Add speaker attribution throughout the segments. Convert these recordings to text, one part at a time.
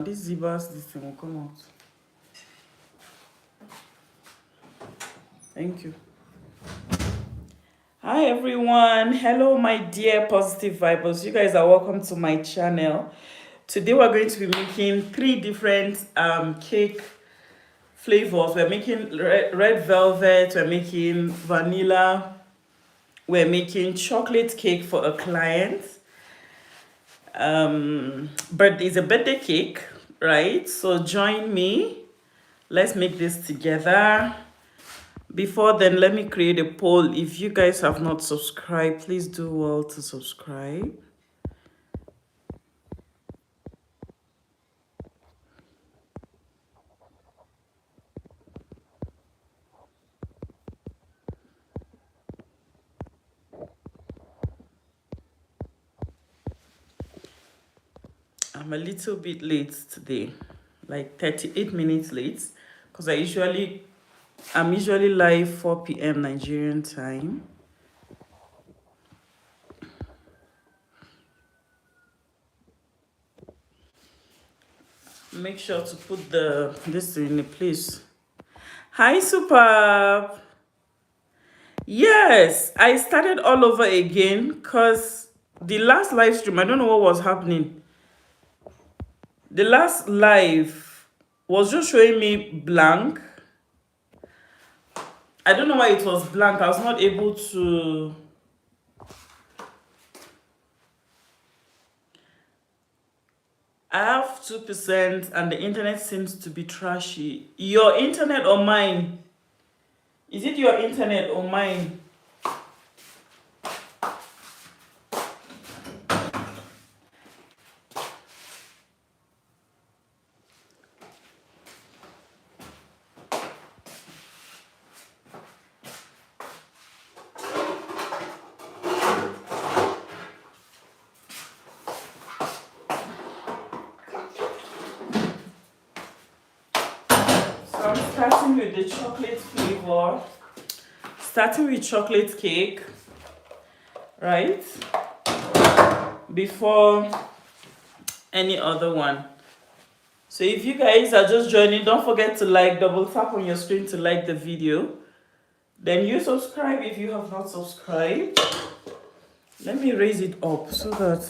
Speaker 1: This zebras, this thing will come out. Thank you. Hi everyone. Hello my dear positive vibers. You guys are welcome to my channel. Today we're going to be making 3 different cake flavors. We're making red velvet, we're making vanilla, we're making chocolate cake for a client. But it's a birthday cake, right? So join me. Let's make this together. Before then, let me create a poll. If you guys have not subscribed, please do well to subscribe. I'm a little bit late today, like 38 minutes late, because I'm usually live 4 p.m. Nigerian time. Make sure to put this in a place. Hi, Superb. Yes, I started all over again because the last live stream, I don't know what was happening. The last live was just showing me blank. I don't know why it was blank. I was not able to. I have 2% and the internet seems to be trashy. Your internet or mine? Is it your internet or mine? So I'm starting with the chocolate flavor. Starting with chocolate cake, right? Before any other one. So if you guys are just joining, don't forget to double tap on your screen to like the video. Then you subscribe if you have not subscribed. Let me raise it up so that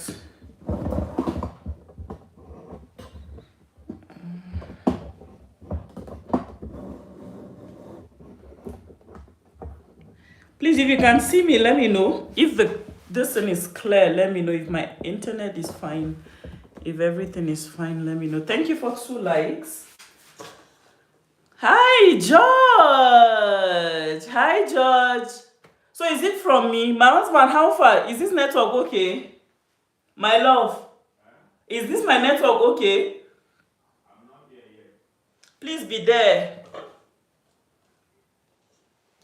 Speaker 1: please, if you can see me, let me know. If this thing is clear, let me know. If my internet is fine, if everything is fine, let me know. Thank you for 2 likes. Hi, George. Hi, George. So is it from me? My husband, how far? Is this network okay? My love, is this my network okay? I'm not there yet. Please be there.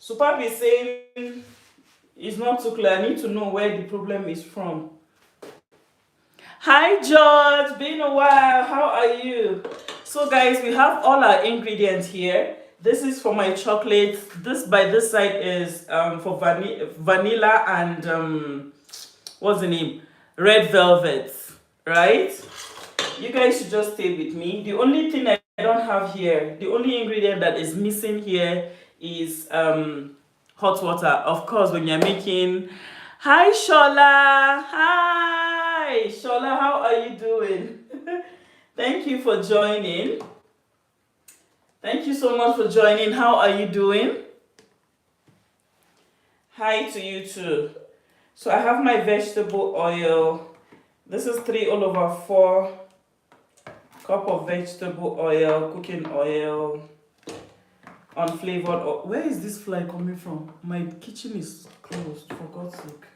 Speaker 1: Superb is saying it's not too clear. I need to know where the problem is from. Hi, George. Been a while. How are you? So, guys, we have all our ingredients here. This is for my chocolate. This by this side is for vanilla and what's the name? Red velvet, right? You guys should just stay with me. The only thing I don't have here, the only ingredient that is missing here is hot water. Of course, when you're making. Hi, Shola. Hi, Shola. How are you doing? Thank you for joining. Thank you so much for joining. How are you doing? Hi to you too. So I have my vegetable oil. This is 3/4 cup of vegetable oil, cooking oil, unflavored oil. Where is this fly coming from? My kitchen is closed, for God's sake.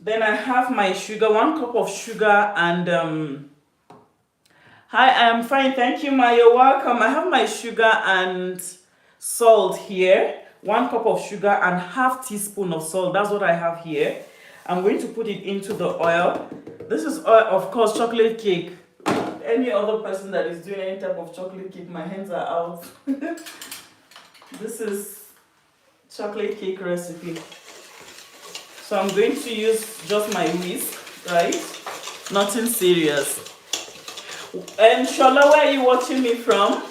Speaker 1: Then I have my sugar, 1 cup of sugar and hi, I am fine, thank you, Ma. You're welcome. I have my sugar and salt here. 1 cup of sugar and ½ teaspoon of salt. That's what I have here. I'm going to put it into the oil. This is oil, of course, chocolate cake. Any other person that is doing any type of chocolate cake, my hands are out. This is chocolate cake recipe. So I'm going to use just my whisk, right? Nothing serious. And Shola, where are you watching me from?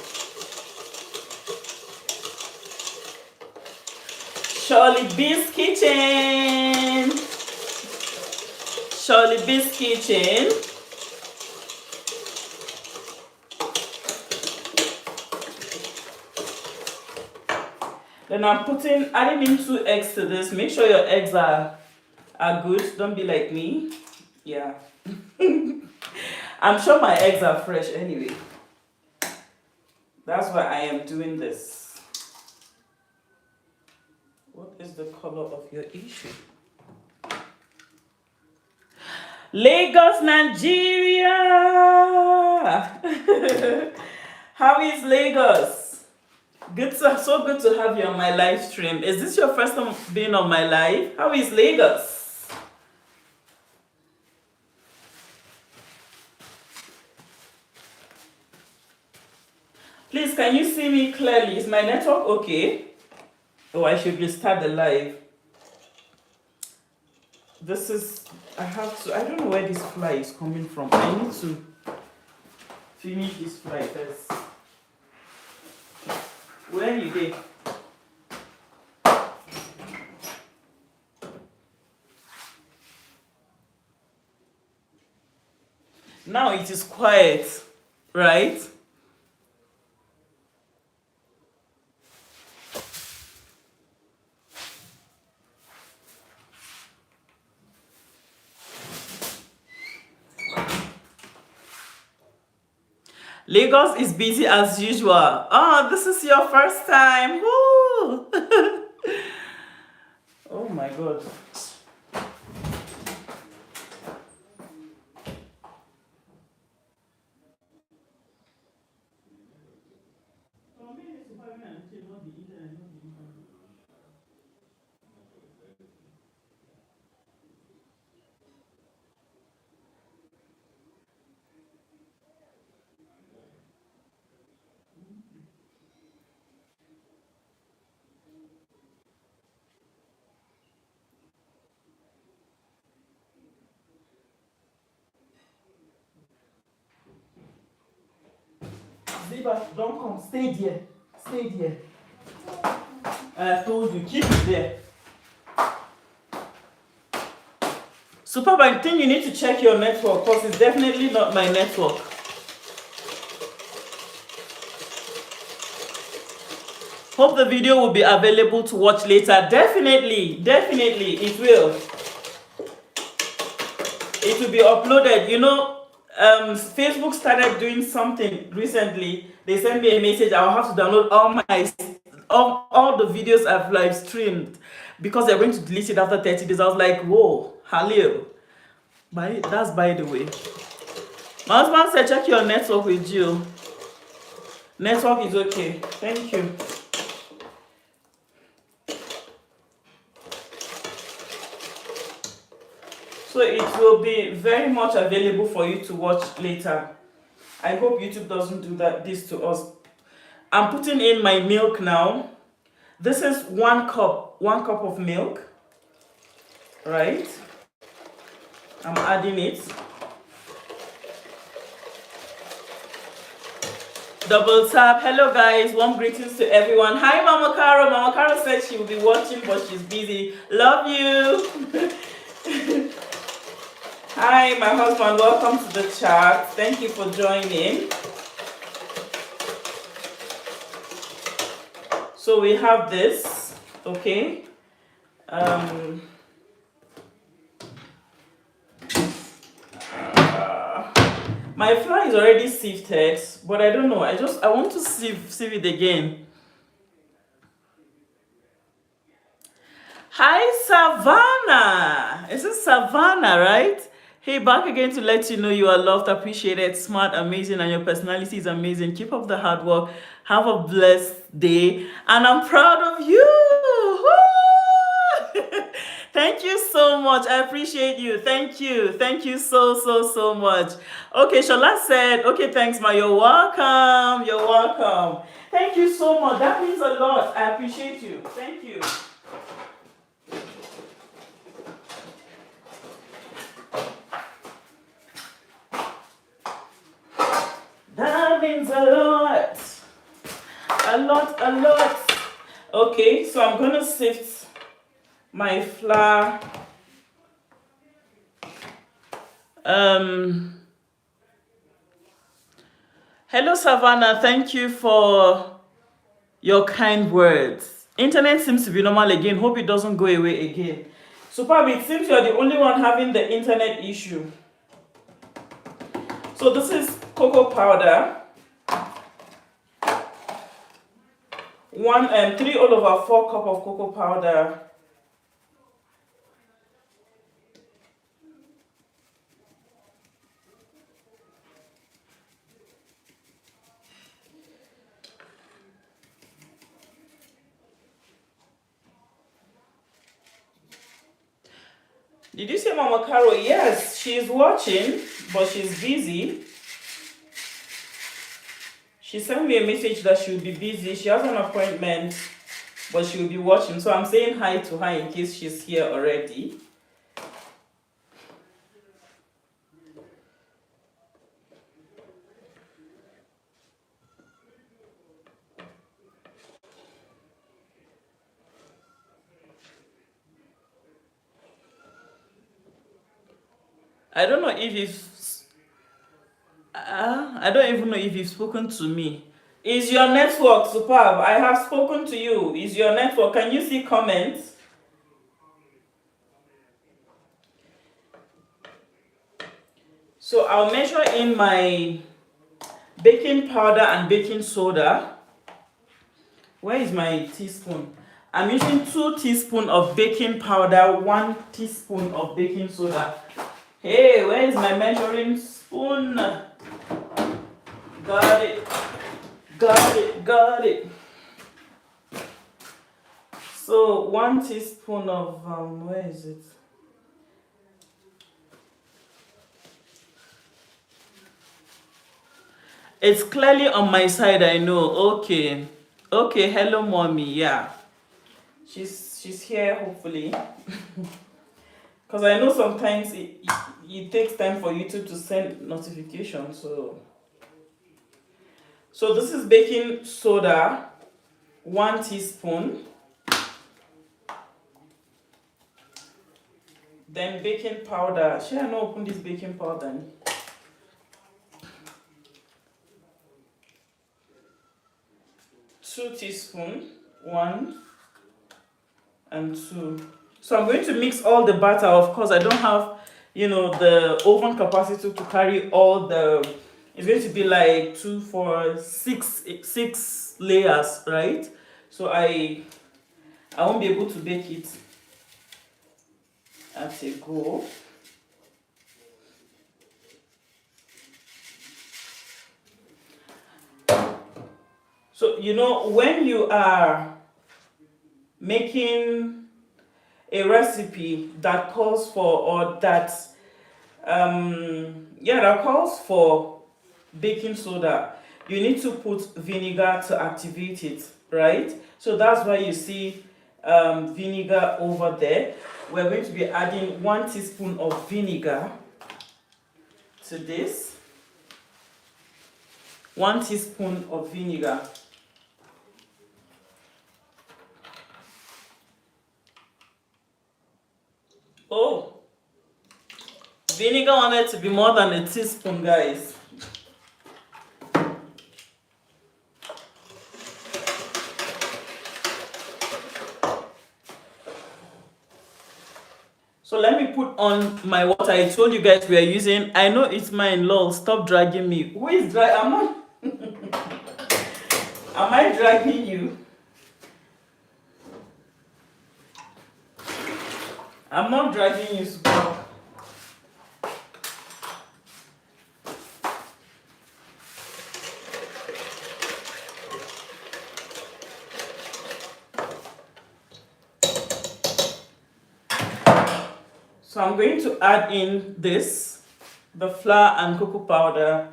Speaker 1: Shirley B's Kitchen. Shirley B's Kitchen. Then I'm adding in 2 eggs to this. Make sure your eggs are good. Don't be like me. Yeah. I'm sure my eggs are fresh anyway. That's why I am doing this. What is the color of your issue? Lagos, Nigeria. How is Lagos? So good to have you on my live stream. Is this your first time being on my live? How is Lagos? Please, can you see me clearly? Is my network okay? Oh, I should restart the live. I don't know where this fly is coming from. I need to finish this fly first. Where are you there? Now it is quiet, right? Lagos is busy as usual. Oh, this is your first time. Woo! Oh my God. Ziba, don't come. Stay there. Stay there. I told you, keep it there. Superb, I think you need to check your network because it's definitely not my network. Hope the video will be available to watch later. Definitely, it will. It will be uploaded. You know, Facebook started doing something recently. They sent me a message. I'll have to download all the videos I've live streamed because they're going to delete it after 30 days. I was like, whoa, hello. That's by the way. My husband said, check your network with you. Network is okay. Thank you. So it will be very much available for you to watch later. I hope YouTube doesn't do this to us. I'm putting in my milk now. This is 1 cup of milk, right? I'm adding it. Double tap. Hello guys, warm greetings to everyone. Hi Mama Caro. Mama Caro said she will be watching but she's busy. Love you. Hi my husband, welcome to the chat. Thank you for joining. So we have this, okay. My flour is already sifted, but I don't know. I want to sieve it again. Hi Savannah. Is it Savannah, right? Hey, back again to let you know you are loved, appreciated, smart, amazing, and your personality is amazing. Keep up the hard work. Have a blessed day, and I'm proud of you. Thank you so much. I appreciate you. Thank you. Thank you so much. Okay, Shola said, okay, thanks, Ma. You're welcome. You're welcome. Thank you so much. That means a lot. I appreciate you. Thank you. means a lot. A lot, a lot. Okay, so I'm gonna sift my flour. Hello Savannah, thank you for your kind words. Internet seems to be normal again. Hope it doesn't go away again. Superb, it seems you're the only one having the internet issue. So this is cocoa powder. 3/4 cup of cocoa powder. Did you say Mama Caro? Yes, she's watching, but she's busy. She sent me a message that she'll be busy. She has an appointment, but she'll be watching. So I'm saying hi to her in case she's here already. I don't know if I don't even know if you've spoken to me. Is your network superb? I have spoken to you. Is your network? Can you see comments? So I'll measure in my baking powder and baking soda. Where is my teaspoon? I'm using 2 teaspoons of baking powder, 1 teaspoon of baking soda. Hey, where is my measuring spoon? Got it. Got it. Got it. So 1 teaspoon of where is it? It's clearly on my side, I know. Okay. Okay, hello mommy. Yeah. She's here hopefully. Because I know sometimes it takes time for YouTube to send notifications. So this is baking soda, 1 teaspoon. Then baking powder. Should I not open this baking powder? 2 teaspoons, 1 and 2. So I'm going to mix all the batter. Of course, I don't have, the oven capacity to carry all the. It's going to be like 2, 4, 6 layers, right? So I won't be able to bake it at a go. So when you are making a recipe that calls for that calls for baking soda, you need to put vinegar to activate it, right? So that's why you see vinegar over there. We're going to be adding 1 teaspoon of vinegar to this. 1 teaspoon of vinegar. Oh, vinegar wanted to be more than a teaspoon, guys. So let me put on my water. I told you guys we are using. I know it's mine, lol. Stop dragging me. Who is dragging? I'm not. Am I dragging you? I'm not dragging you, super. So I'm going to add in the flour and cocoa powder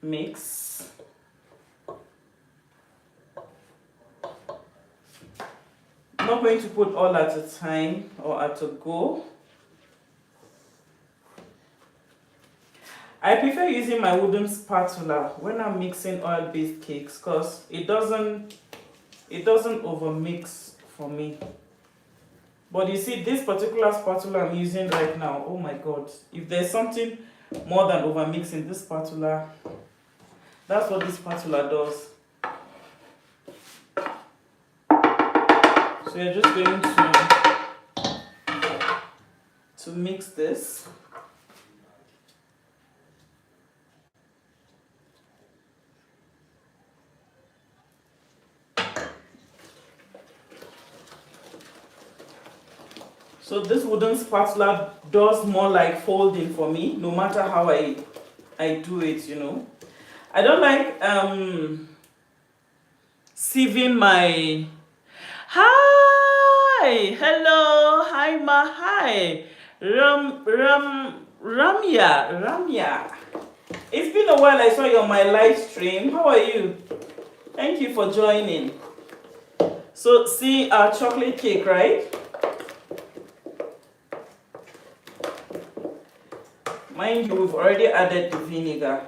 Speaker 1: mix. I'm not going to put all at a time or at a go. I prefer using my wooden spatula when I'm mixing oil-based cakes because it doesn't overmix for me. But you see, this particular spatula I'm using right now, oh my god, if there's something more than overmixing, this spatula, that's what this spatula does. So you're just going to mix this. So this wooden spatula does more like folding for me, no matter how I do it, you know. I don't like sieving my. Hi, hello, hi ma, hi, Ramya. It's been a while I saw you on my live stream. How are you? Thank you for joining. So see our chocolate cake, right? Mind you, we've already added the vinegar.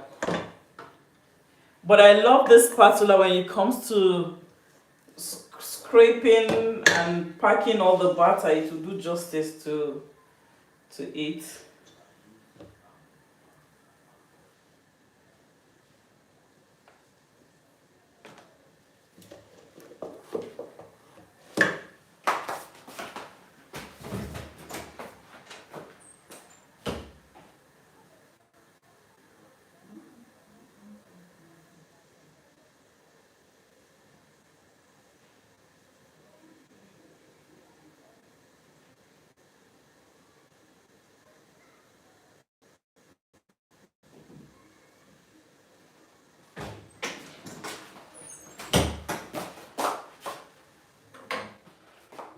Speaker 1: But I love this spatula when it comes to scraping and packing all the batter. It will do justice to it.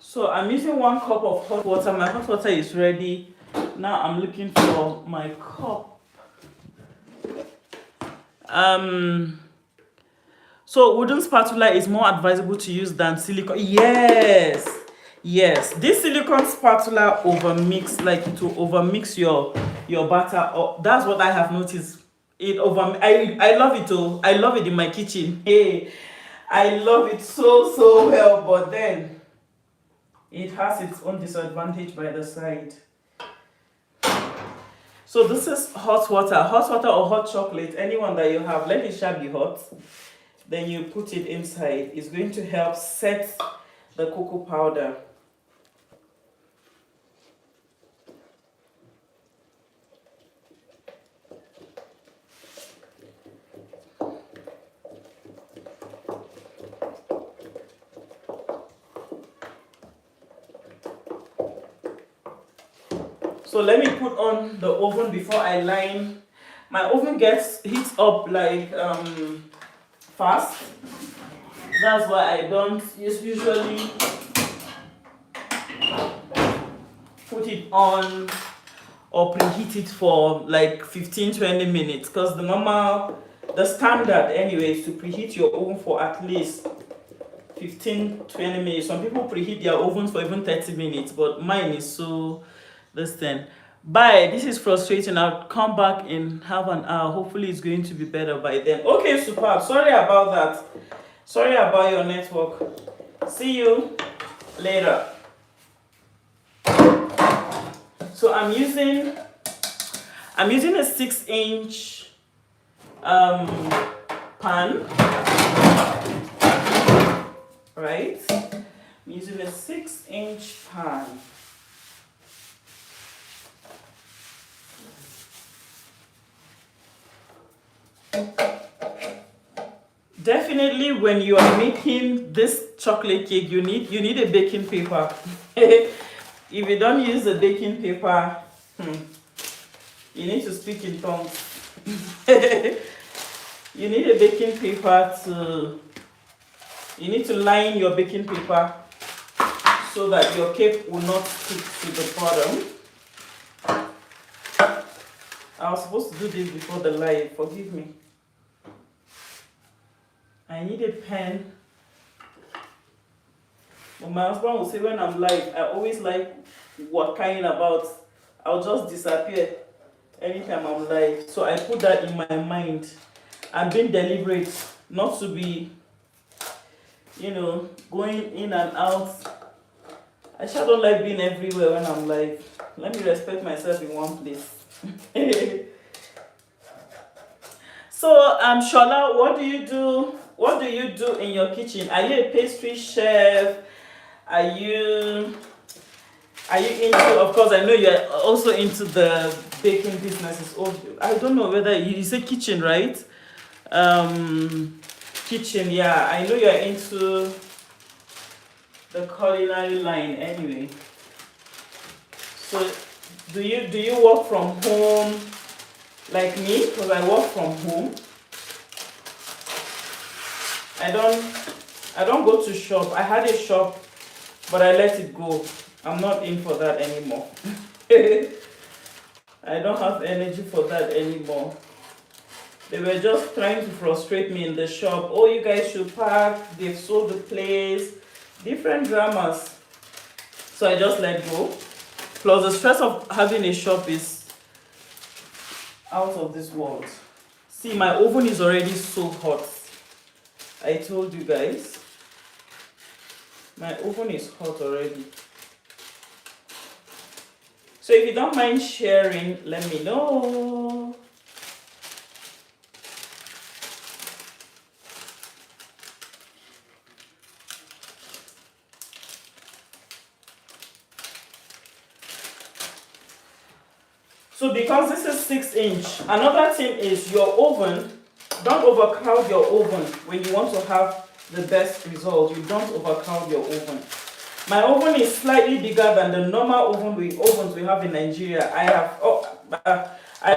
Speaker 1: So I'm using 1 cup of hot water. My hot water is ready. Now I'm looking for my cup. So wooden spatula is more advisable to use than silicone. Yes, this silicone spatula overmix, like it will overmix your batter. Oh, that's what I have noticed. I love it. Oh, I love it in my kitchen. Hey, I love it so well, but then it has its own disadvantage by the side. So this is hot water or hot chocolate, anyone that you have. Let it shall be hot. Then you put it inside. It's going to help set the cocoa powder. So let me put on the oven before I line. My oven heats up like fast. That's why I don't usually put it on or preheat it for like 15-20 minutes, because the standard anyway is to preheat your oven for at least 15-20 minutes. Some people preheat their ovens for even 30 minutes, but mine is so this thing. Bye. This is frustrating. I'll come back in half an hour. Hopefully it's going to be better by then. Okay, superb. Sorry about that. Sorry about your network. See you later. So I'm using a 6-inch pan, right? I'm using a 6-inch pan. Definitely, when you are making this chocolate cake, you need a baking paper. If you don't use a baking paper, you need to speak in tongues. You need a baking paper you need to line your baking paper so that your cake will not stick to the bottom. I was supposed to do this before the live, forgive me. I need a pen. But my husband will say when I'm live, I always like working about, I'll just disappear. anytime I'm live. So I put that in my mind. I'm being deliberate not to be, going in and out. I sure don't like being everywhere when I'm live. Let me respect myself in one place. So, Shola, what do you do? What do you do in your kitchen? Are you a pastry chef? Are you into? Of course, I know you're also into the baking businesses. Oh, I don't know whether you say kitchen, right? Kitchen. Yeah, I know you're into the culinary line. Anyway, so do you work from home like me? Because I work from home. I don't go to shop. I had a shop, but I let it go. I'm not in for that anymore. I don't have energy for that anymore. They were just trying to frustrate me in the shop. Oh, you guys should pack. They've sold the place. Different dramas. So I just let go. Plus the stress of having a shop is out of this world. See, my oven is already so hot. I told you guys. My oven is hot already. So if you don't mind sharing, let me know. So because this is 6-inch, another thing is your oven, don't overcrowd your oven when you want to have the best result. You don't overcrowd your oven. My oven is slightly bigger than the normal ovens we have in Nigeria. I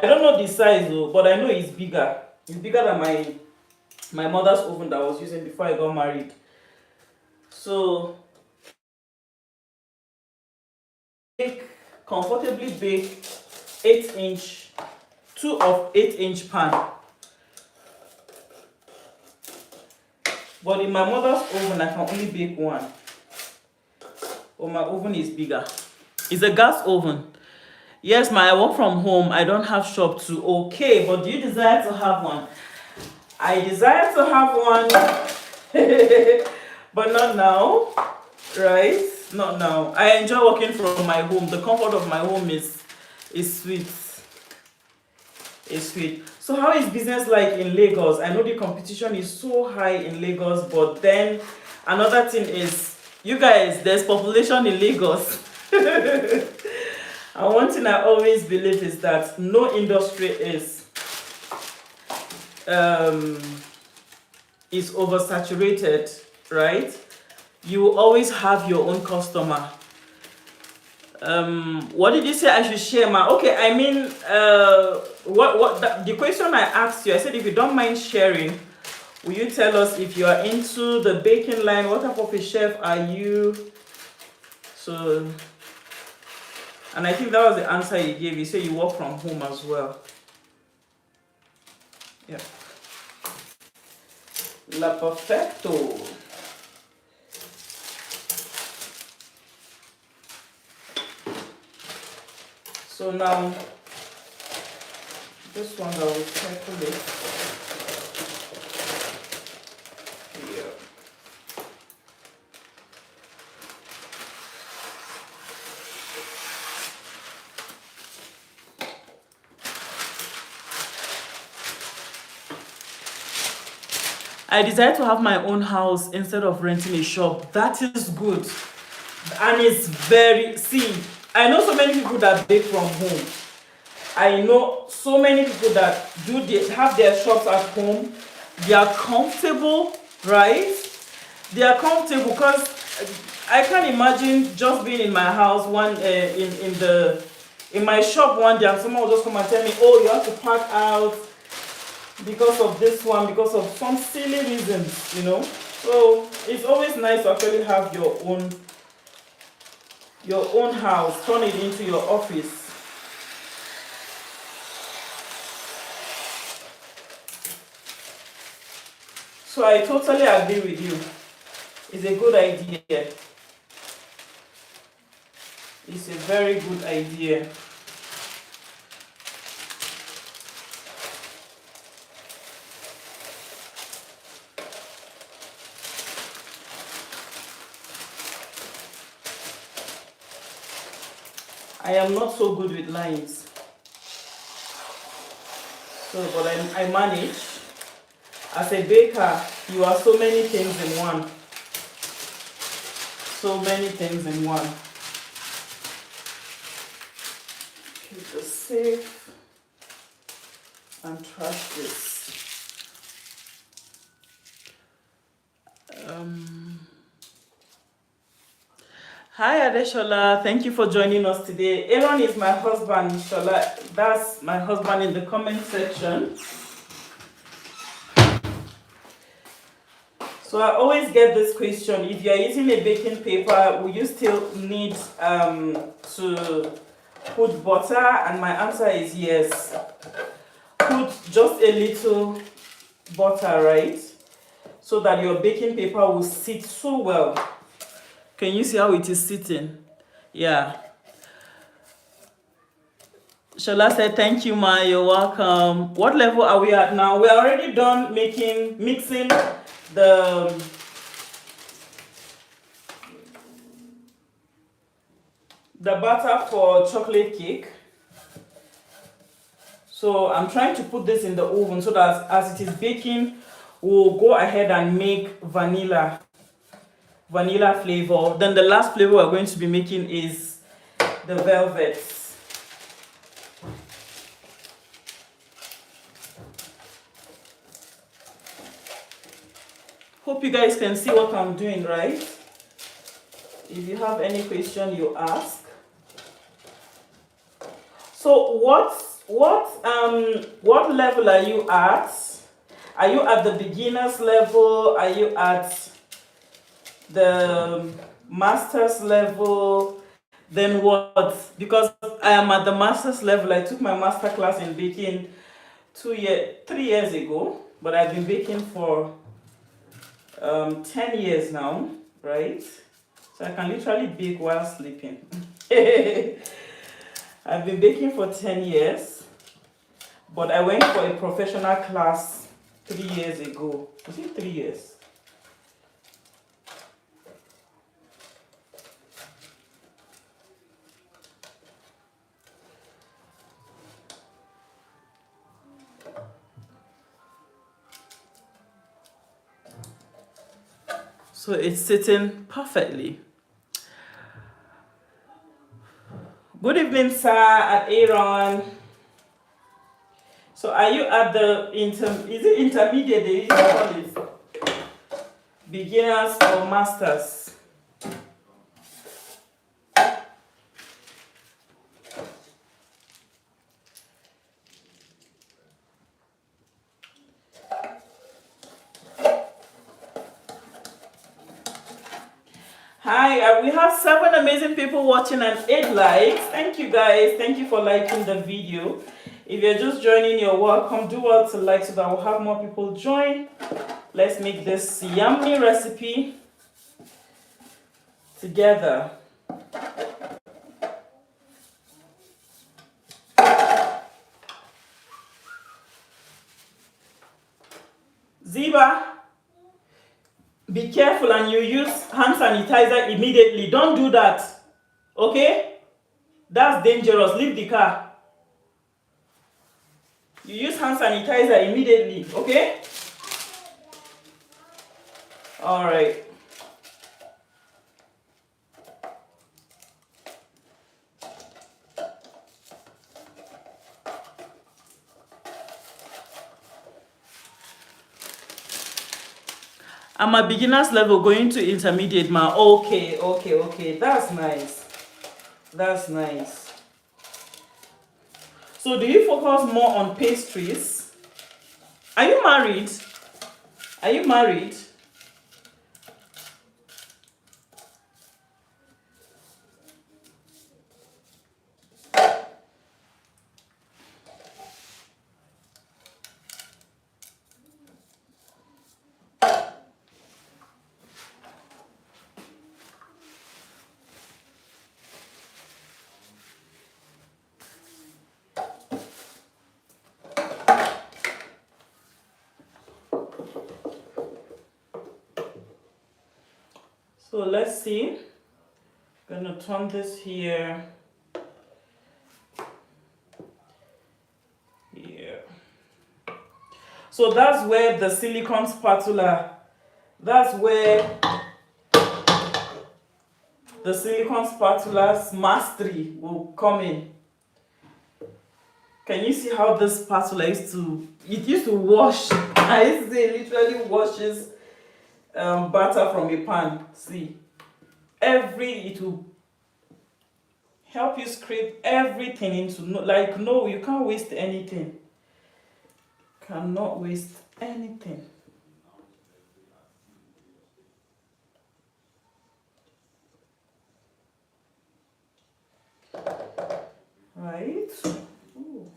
Speaker 1: don't know the size though, but I know it's bigger. It's bigger than my mother's oven that I was using before I got married. So comfortably bake 8-inch, 2 of 8-inch pan. But in my mother's oven, I can only bake 1. But my oven is bigger. It's a gas oven. Yes, I work from home. I don't have shop too. Okay, but do you desire to have one? I desire to have one, but not now, right? Not now. I enjoy working from my home. The comfort of my home is sweet. It's sweet. So how is business like in Lagos? I know the competition is so high in Lagos, but then another thing is, you guys, there's population in Lagos. And one thing I always believe is that no industry is oversaturated, right? You will always have your own customer. What did you say I should share, ma? Okay, I mean, the question I asked you, I said if you don't mind sharing, will you tell us if you are into the baking line? What type of a chef are you? So, and I think that was the answer you gave. You said you work from home as well. Yeah. La perfecto. So now, this one I will carefully here. I decided to have my own house instead of renting a shop. That is good. And it's very, see, I know so many people that bake from home. I know so many people that have their shops at home. They are comfortable, right? They are comfortable because I can't imagine just being in my house in my shop one day and someone will just come and tell me, oh, you have to pack out because of this one, because of some silly reasons, you know. So it's always nice to actually have your own house, turn it into your office. So I totally agree with you. It's a good idea. It's a very good idea. I am not so good with lines. So, but I manage. As a baker, you are so many things in one. So many things in one. Okay, just save and trash this. Hi Adeshola, thank you for joining us today. Aaron is my husband, Shola. That's my husband in the comment section. So I always get this question: if you are using a baking paper, will you still need to put butter? And my answer is yes. Put just a little butter, right? So that your baking paper will sit so well. Can you see how it is sitting? Yeah. Shola said, thank you, Ma, you're welcome. What level are we at now? We're already done mixing the batter for chocolate cake. So I'm trying to put this in the oven so that as it is baking, we'll go ahead and make vanilla flavor. Then the last flavor we're going to be making is the velvets. Hope you guys can see what I'm doing, right? If you have any question, you ask. So what level are you at? Are you at the beginner's level? Are you at the master's level? Then what? Because I am at the master's level. I took my master class in baking 3 years ago, but I've been baking for 10 years now, right? So I can literally bake while sleeping. I've been baking for 10 years, but I went for a professional class 3 years ago. Was it 3 years? So it's sitting perfectly. Good evening, sir, at Aaron. So are you at the is it intermediate they usually call it? Beginners or masters? Hi, we have 7 amazing people watching and 8 likes. Thank you guys. Thank you for liking the video. If you're just joining, you're welcome. Do well to like so that we'll have more people join. Let's make this yummy recipe together. Ziba, be careful and you use hand sanitizer immediately. Don't do that. Okay? That's dangerous. Leave the car. You use hand sanitizer immediately. Okay? Alright. I'm a beginner's level going to intermediate, ma. Okay. That's nice. That's nice. So do you focus more on pastries? Are you married? Are you married? So let's see. I'm gonna turn this here. So that's where the silicone spatula, that's where the silicone spatula's mastery will come in. Can you see how this spatula used to wash? I used to say it literally washes butter from a pan. See, it will help you scrape everything into, like, no, you can't waste anything. Cannot waste anything. Right? Ooh.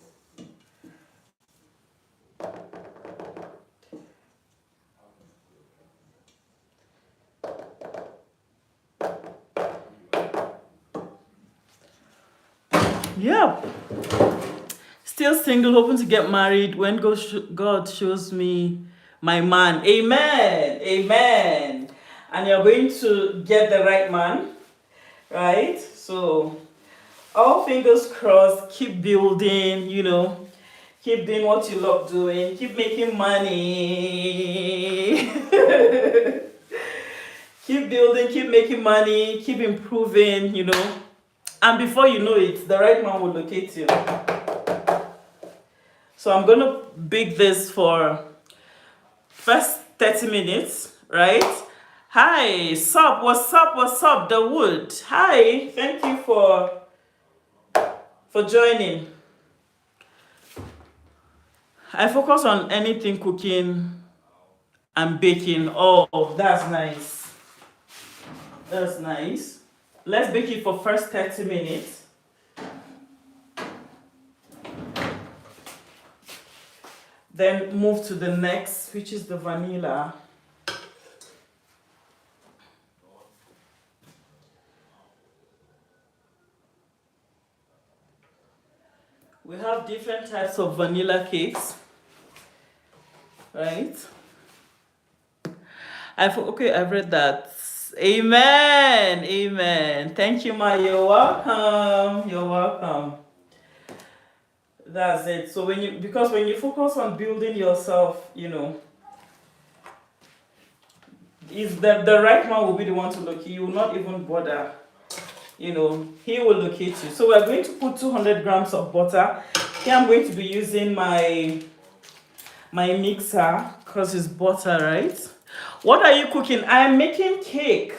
Speaker 1: Yep. Still single, hoping to get married when God shows me my man. Amen. Amen. And you're going to get the right man, right? So, all fingers crossed, keep building, keep doing what you love doing, keep making money. Keep building, keep making money, keep improving, and before you know it, the right man will locate you. So I'm going to bake this for first 30 minutes, right? Hi, sup, what's up, the wood? Hi, thank you for joining. I focus on anything cooking and baking. Oh, that's nice. That's nice. Let's bake it for first 30 minutes. Then move to the next, which is the vanilla. We have different types of vanilla cakes, right? I've read that. Amen. Amen. Thank you, Ma. You're welcome. You're welcome. That's it. So when you focus on building yourself, is that the right man will be the one to locate you. You will not even bother. He will locate you. So we're going to put 200 grams of butter. Here I'm going to be using my mixer because it's butter, right? What are you cooking? I am making cake.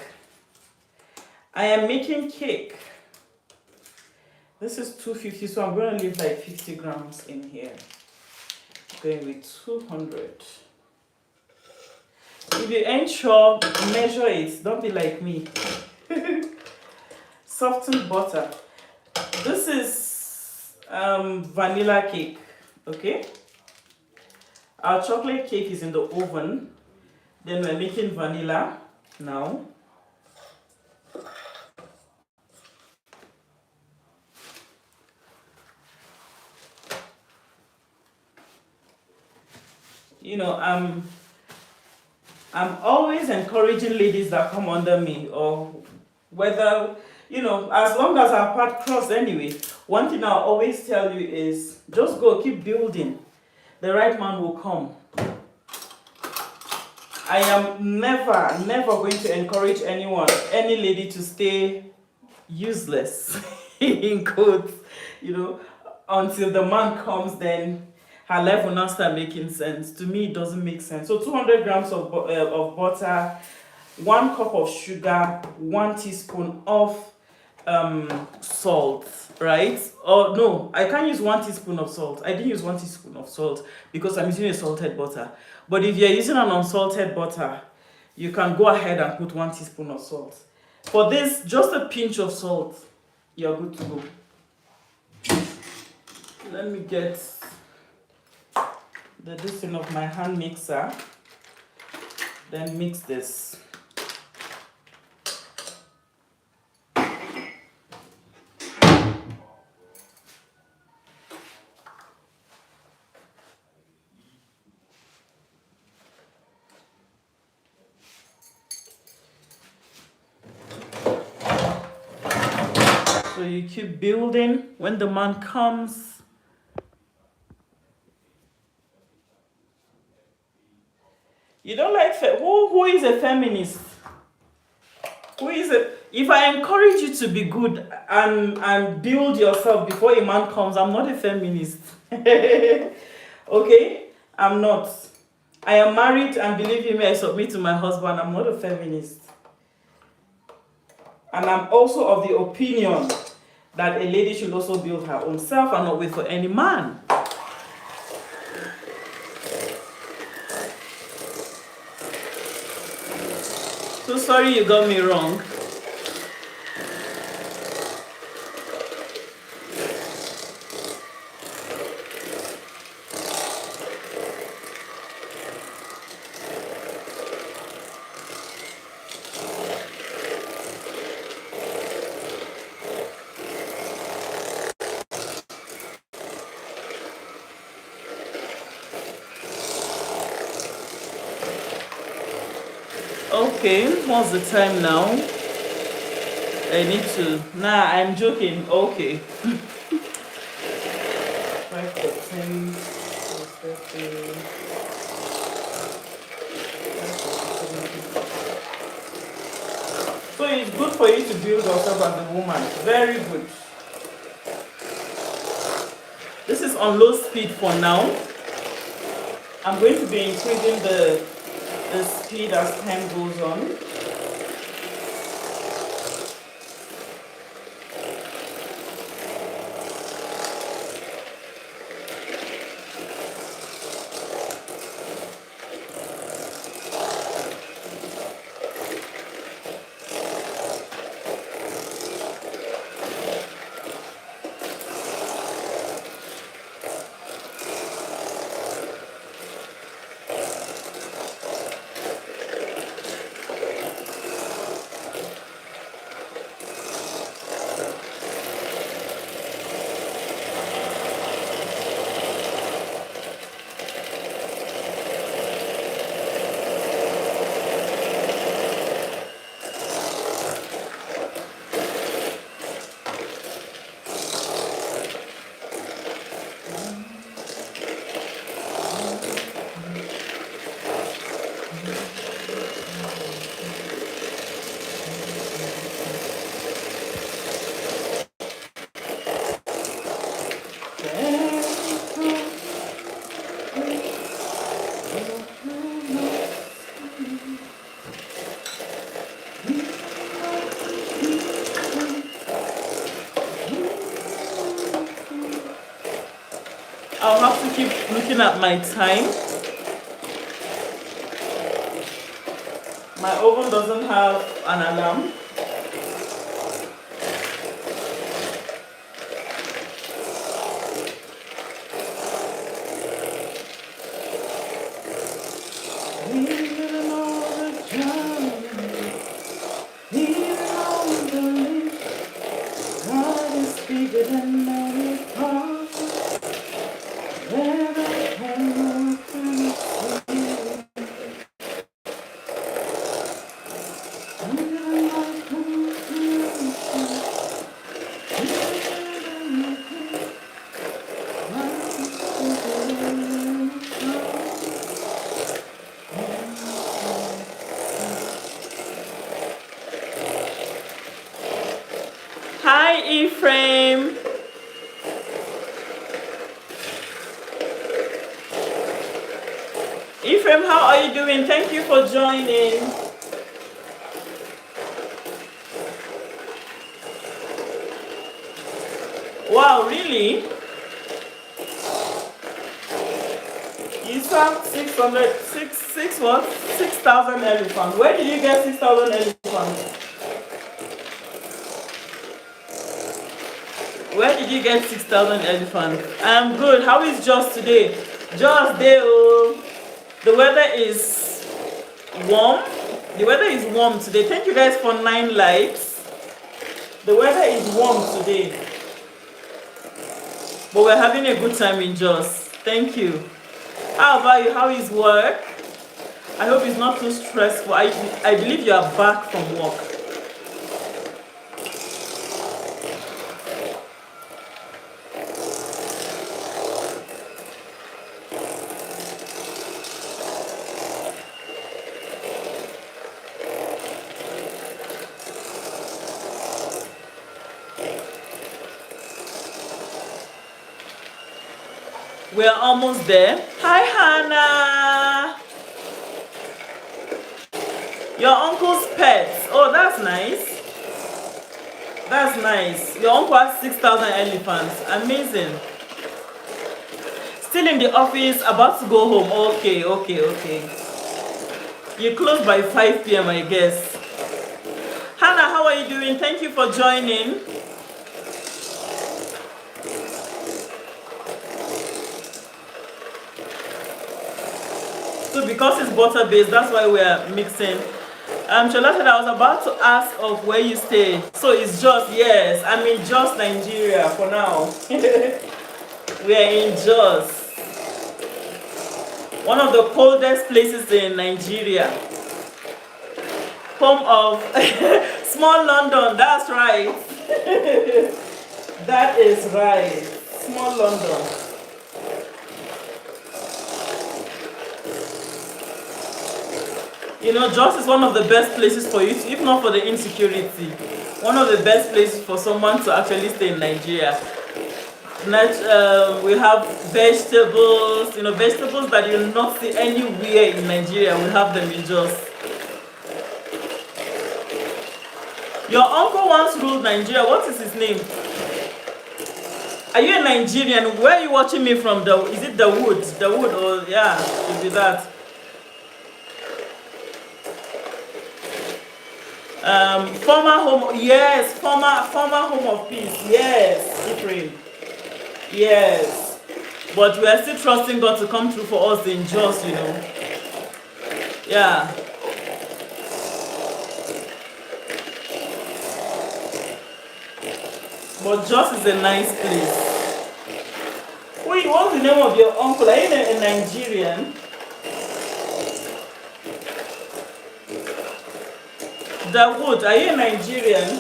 Speaker 1: This is 250, so I'm going to leave like 50 grams in here. Going with 200. If you ain't sure, measure it. Don't be like me. Softened butter. This is vanilla cake, okay? Our chocolate cake is in the oven. Then we're making vanilla now. I'm always encouraging ladies that come under me, or whether, as long as our path crossed anyway. One thing I'll always tell you is just go, keep building. The right man will come. I am never going to encourage any lady to stay useless, in quotes, until the man comes, then her life will not start making sense. To me, it doesn't make sense. So 200 grams of butter, 1 cup of sugar, 1 teaspoon of salt, right? Or no, I can't use 1 teaspoon of salt. I didn't use 1 teaspoon of salt because I'm using a salted butter. But if you're using an unsalted butter, you can go ahead and put 1 teaspoon of salt. For this, just a pinch of salt, you're good to go. Let me get the distance of my hand mixer, then mix this. So you keep building. When the man comes, You don't like who is a feminist? Who is it? If I encourage you to be good and build yourself before a man comes, I'm not a feminist. Okay? I'm not. I am married, and believe you me, I submit to my husband. I'm not a feminist. And I'm also of the opinion that a lady should also build her own self and not wait for any man. So sorry you got me wrong. Okay, what's the time now? I need to. Nah, I'm joking. Okay. 5:14. So it's good for you to build yourself as a woman. Very good. This is on low speed for now. I'm going to be increasing the speed as time goes on. I'll have to keep looking at my time. My oven doesn't have an alarm. Hi, Ephraim. Ephraim, how are you doing? Thank you for joining. Wow, really? You served 6,000 elephants. Where did you get 6,000 elephants? Where did you get 6,000 elephants? I'm good. How is Joss today? Joss, the weather is warm. The weather is warm today. Thank you guys for 9 likes. The weather is warm today. But we're having a good time in Joss. Thank you. How about you? How is work? I hope it's not too stressful. I believe you are back from work. We're almost there. Hi, Hannah. Your uncle's pet. Oh, that's nice. That's nice. Your uncle has 6,000 elephants. Amazing. Still in the office, about to go home. Okay, okay, okay. You close by 5 p.m., I guess. Hannah, how are you doing? Thank you for joining. So because it's butter-based, that's why we're mixing. Shola said I was about to ask of where you stay. So it's just, yes, I'm in Jos, Nigeria for now. We are in Jos. One of the coldest places in Nigeria. Home of small London, that's right. That is right. Small London. You know, Jos is one of the best places for you, to, if not for the insecurity, one of the best places for someone to actually stay in Nigeria. We have vegetables, you know, vegetables that you'll not see anywhere in Nigeria. We have them in Jos. Your uncle once ruled Nigeria. What is his name? Are you a Nigerian? Where are you watching me from? Is it the wood? The wood, or yeah, should be that. Former home, yes, former home of peace, yes, Ephraim, yes. But we are still trusting God to come through for us in Jos, you know. Yeah. But Jos is a nice place. Wait, what's the name of your uncle? Are you a Nigerian? Dawood, are you a Nigerian?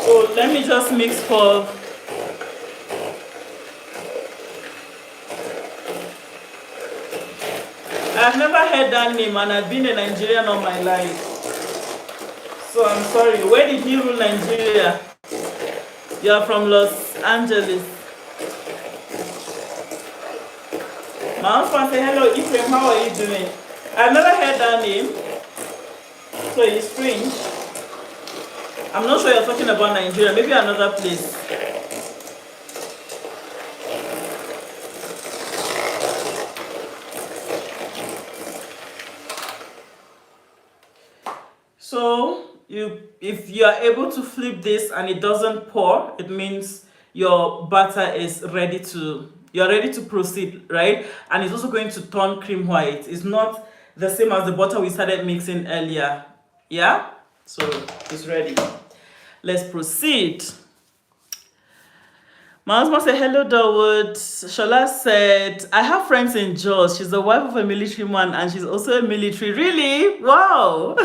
Speaker 1: So let me just mix for. I've never heard that name and I've been a Nigerian all my life. So I'm sorry. Where did he rule Nigeria? You are from Los Angeles. My husband said, hello Ephraim, how are you doing? I've never heard that name. So it's strange. I'm not sure you're talking about Nigeria, maybe another place. So if you are able to flip this and it doesn't pour, it means your batter is ready to, you're ready to proceed, right? And it's also going to turn cream white. It's not the same as the butter we started mixing earlier. Yeah? So it's ready. Let's proceed. My husband said, hello, Dawood. Shola said, I have friends in Jos. She's the wife of a military man and she's also a military. Really? Wow.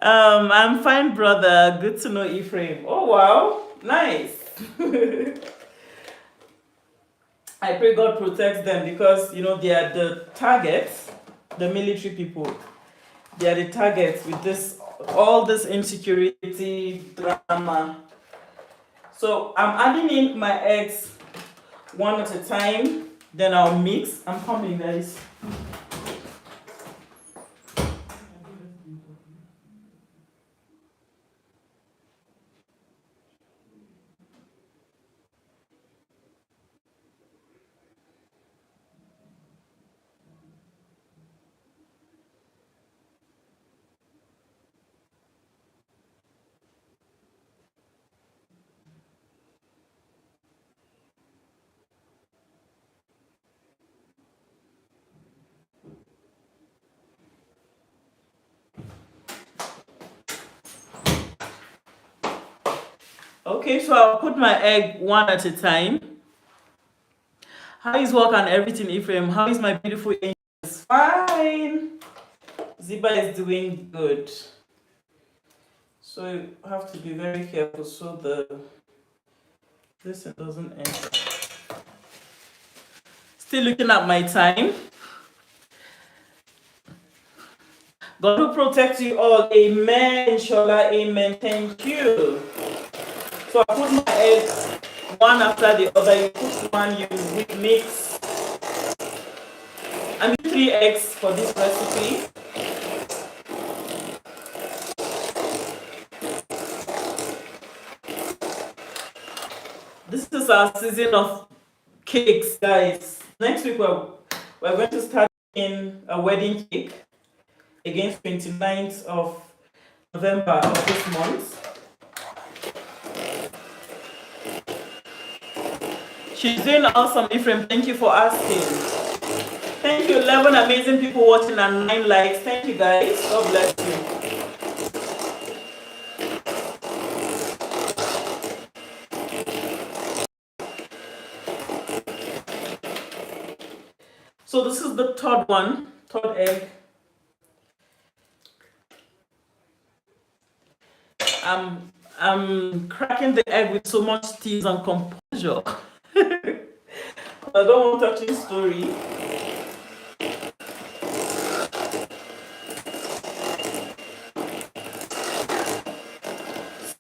Speaker 1: I'm fine, brother. Good to know Ephraim. Oh, wow. Nice. I pray God protects them because, you know, they are the targets, the military people. They are the targets with this, all this insecurity, drama. So I'm adding in my eggs one at a time, then I'll mix. I'm coming, guys. Okay, so I'll put my egg one at a time. How is work and everything, Ephraim? How is my beautiful angel? It's fine. Ziba is doing good. So you have to be very careful so this doesn't enter. Still looking at my time. God will protect you all. Amen. Inshallah. Amen. Thank you. So I put my eggs one after the other. You put one, you mix. I need 3 eggs for this recipe. This is our season of cakes, guys. Next week we're going to start in a wedding cake. Again, 29th of November of this month. She's doing awesome, Ephraim. Thank you for asking. Thank you, 11 amazing people watching and 9 likes. Thank you, guys. God bless you. So this is the third one, third egg. I'm cracking the egg with so much tease and composure. I don't want touching story.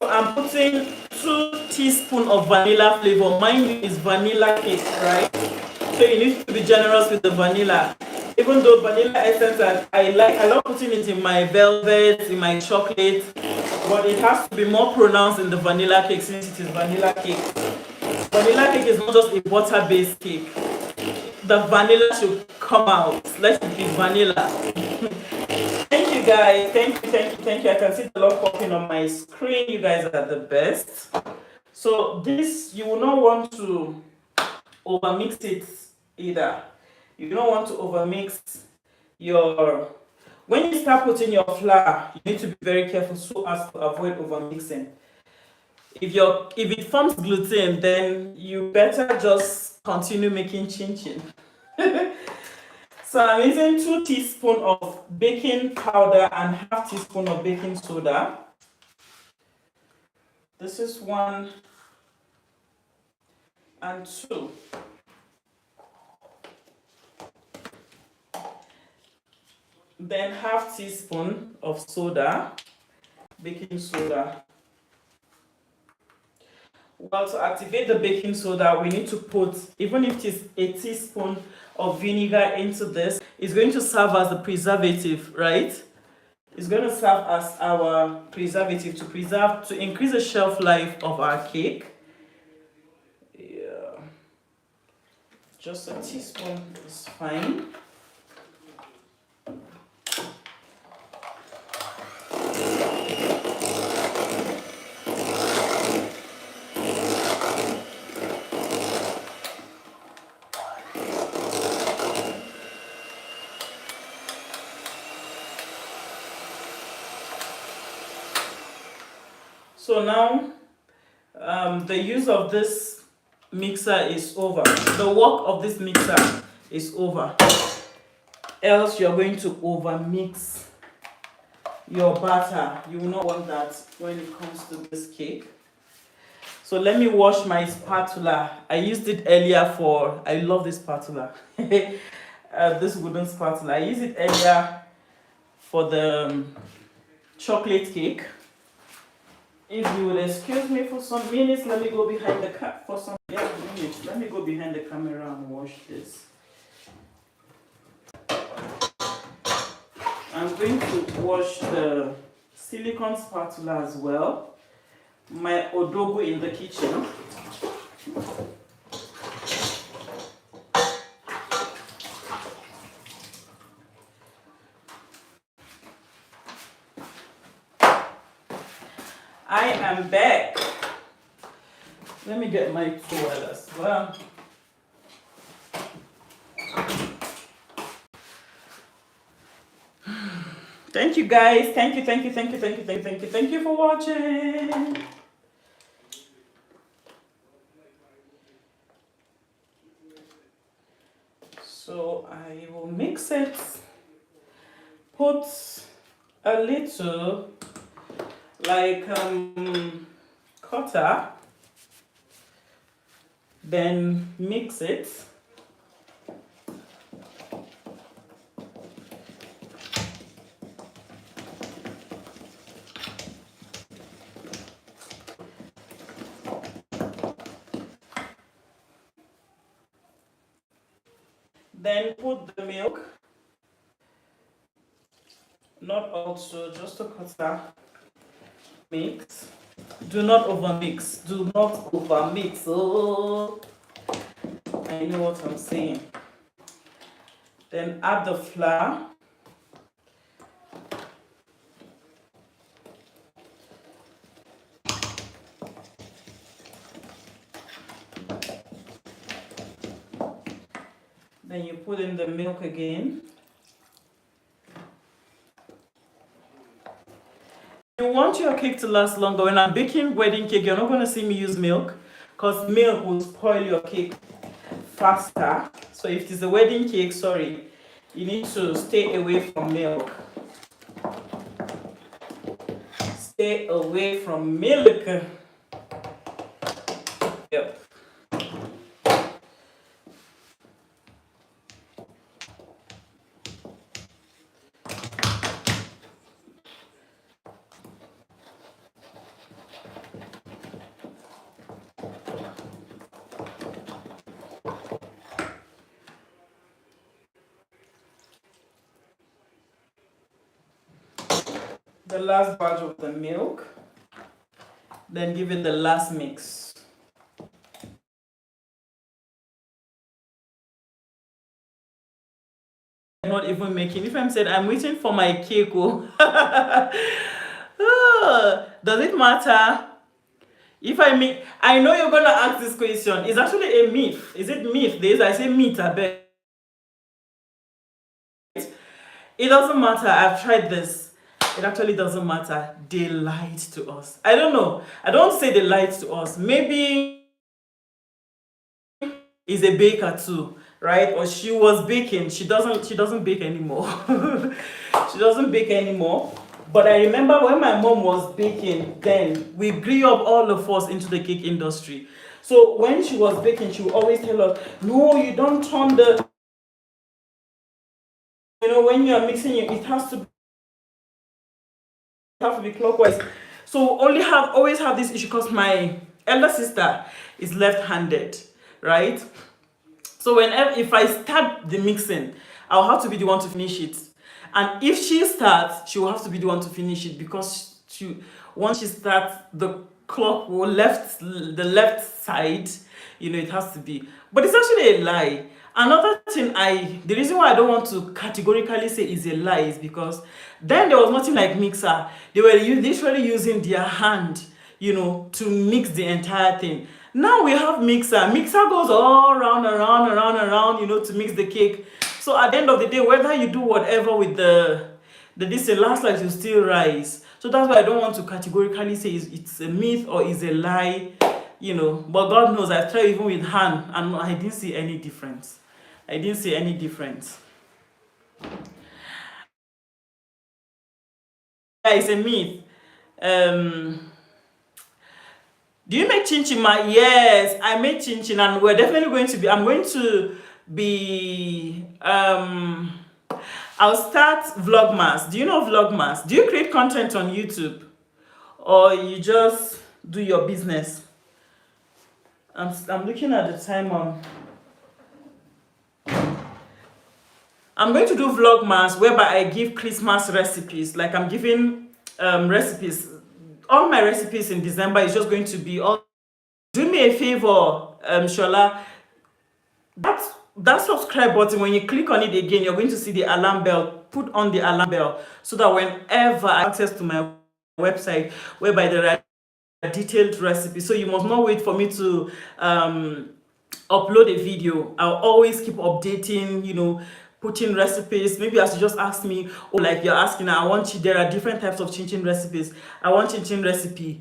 Speaker 1: So I'm putting 2 teaspoons of vanilla flavor. Mind you, it's vanilla cake, right? So you need to be generous with the vanilla. Even though vanilla essence, I love putting it in my velvet, in my chocolate, but it has to be more pronounced in the vanilla cake since it is vanilla cake. Vanilla cake is not just a butter-based cake. The vanilla should come out. Let it be vanilla. Thank you, guys. Thank you. I can see the love popping on my screen. You guys are the best. So this, you will not want to overmix it either. You don't want to overmix your... When you start putting your flour, you need to be very careful so as to avoid overmixing. If it forms gluten, then you better just continue making chin chin. So I'm using 2 teaspoons of baking powder and half teaspoon of baking soda. This is 1 and 2. Then half teaspoon of soda, baking soda. Well, to activate the baking soda, we need to put, even if it is a teaspoon of vinegar into this, it's going to serve as a preservative, right? It's going to serve as our preservative to increase the shelf life of our cake. Yeah. Just a teaspoon is fine. So now the use of this mixer is over. The work of this mixer is over. Else you're going to overmix your batter. You will not want that when it comes to this cake. So let me wash my spatula. I used it earlier I love this spatula. This wooden spatula. I used it earlier for the chocolate cake. If you will excuse me for some minutes, let me go behind the minutes. Let me go behind the camera and wash this. I'm going to wash the silicone spatula as well. My odogo in the kitchen. I am back. Let me get my towel as well. Thank you, guys. Thank you for watching. So I will mix it. Put a little like cutter, then mix it. Then put the milk, not also, just a quarter. Mix. Do not overmix. Do not overmix. Oh, I know what I'm saying. Then add the flour. Then you put in the milk again. You want your cake to last longer. When I'm baking wedding cake, you're not going to see me use milk because milk will spoil your cake faster. So if it's a wedding cake, sorry, you need to stay away from milk. Stay away from milk. Yep. The last batch of the milk, then give it the last mix. I'm not even making. If I'm saying I'm waiting for my cake, oh. Does it matter? If I make, I know you're gonna ask this question. It's actually a myth. Is it myth? This I say myth, I bet. It doesn't matter. I've tried this. It actually doesn't matter. They lied to us. I don't know. I don't say they lied to us. Maybe is a baker too, right? Or she was baking. She doesn't bake anymore. She doesn't bake anymore. But I remember when my mom was baking, then we grew up all of us into the cake industry. So when she was baking, she would always tell us, no, you don't turn the, when you're mixing it has to be clockwise. So always have this issue because my elder sister is left-handed, right? So if I start the mixing, I'll have to be the one to finish it. And if she starts, she will have to be the one to finish it because once she starts, the clock will the left side, it has to be. But it's actually a lie. Another thing the reason why I don't want to categorically say is a lie is because then there was nothing like mixer. They were literally using their hand, to mix the entire thing. Now we have mixer. Mixer goes all around, to mix the cake. So at the end of the day, whether you do whatever with the this last light will still rise. So that's why I don't want to categorically say it's a myth or it's a lie, But God knows I've tried even with hand and I didn't see any difference. I didn't see any difference. Yeah, it's a myth. Do you make chin chin, ma? Yes, I make chin chin, and we're definitely going to be. I'm going to be. I'll start Vlogmas. Do you know Vlogmas? Do you create content on YouTube, or you just do your business? I'm looking at the time on. I'm going to do Vlogmas whereby I give Christmas recipes. Like I'm giving recipes. All my recipes in December is just going to be all. Do me a favor, Shola. That subscribe button, when you click on it again, you're going to see the alarm bell. Put on the alarm bell so that whenever I have access to my website, whereby there are detailed recipes, so you must not wait for me to upload a video. I'll always keep updating, putting recipes. Maybe as you just ask me, or like you're asking, there are different types of chin chin recipes. I want chin chin recipe,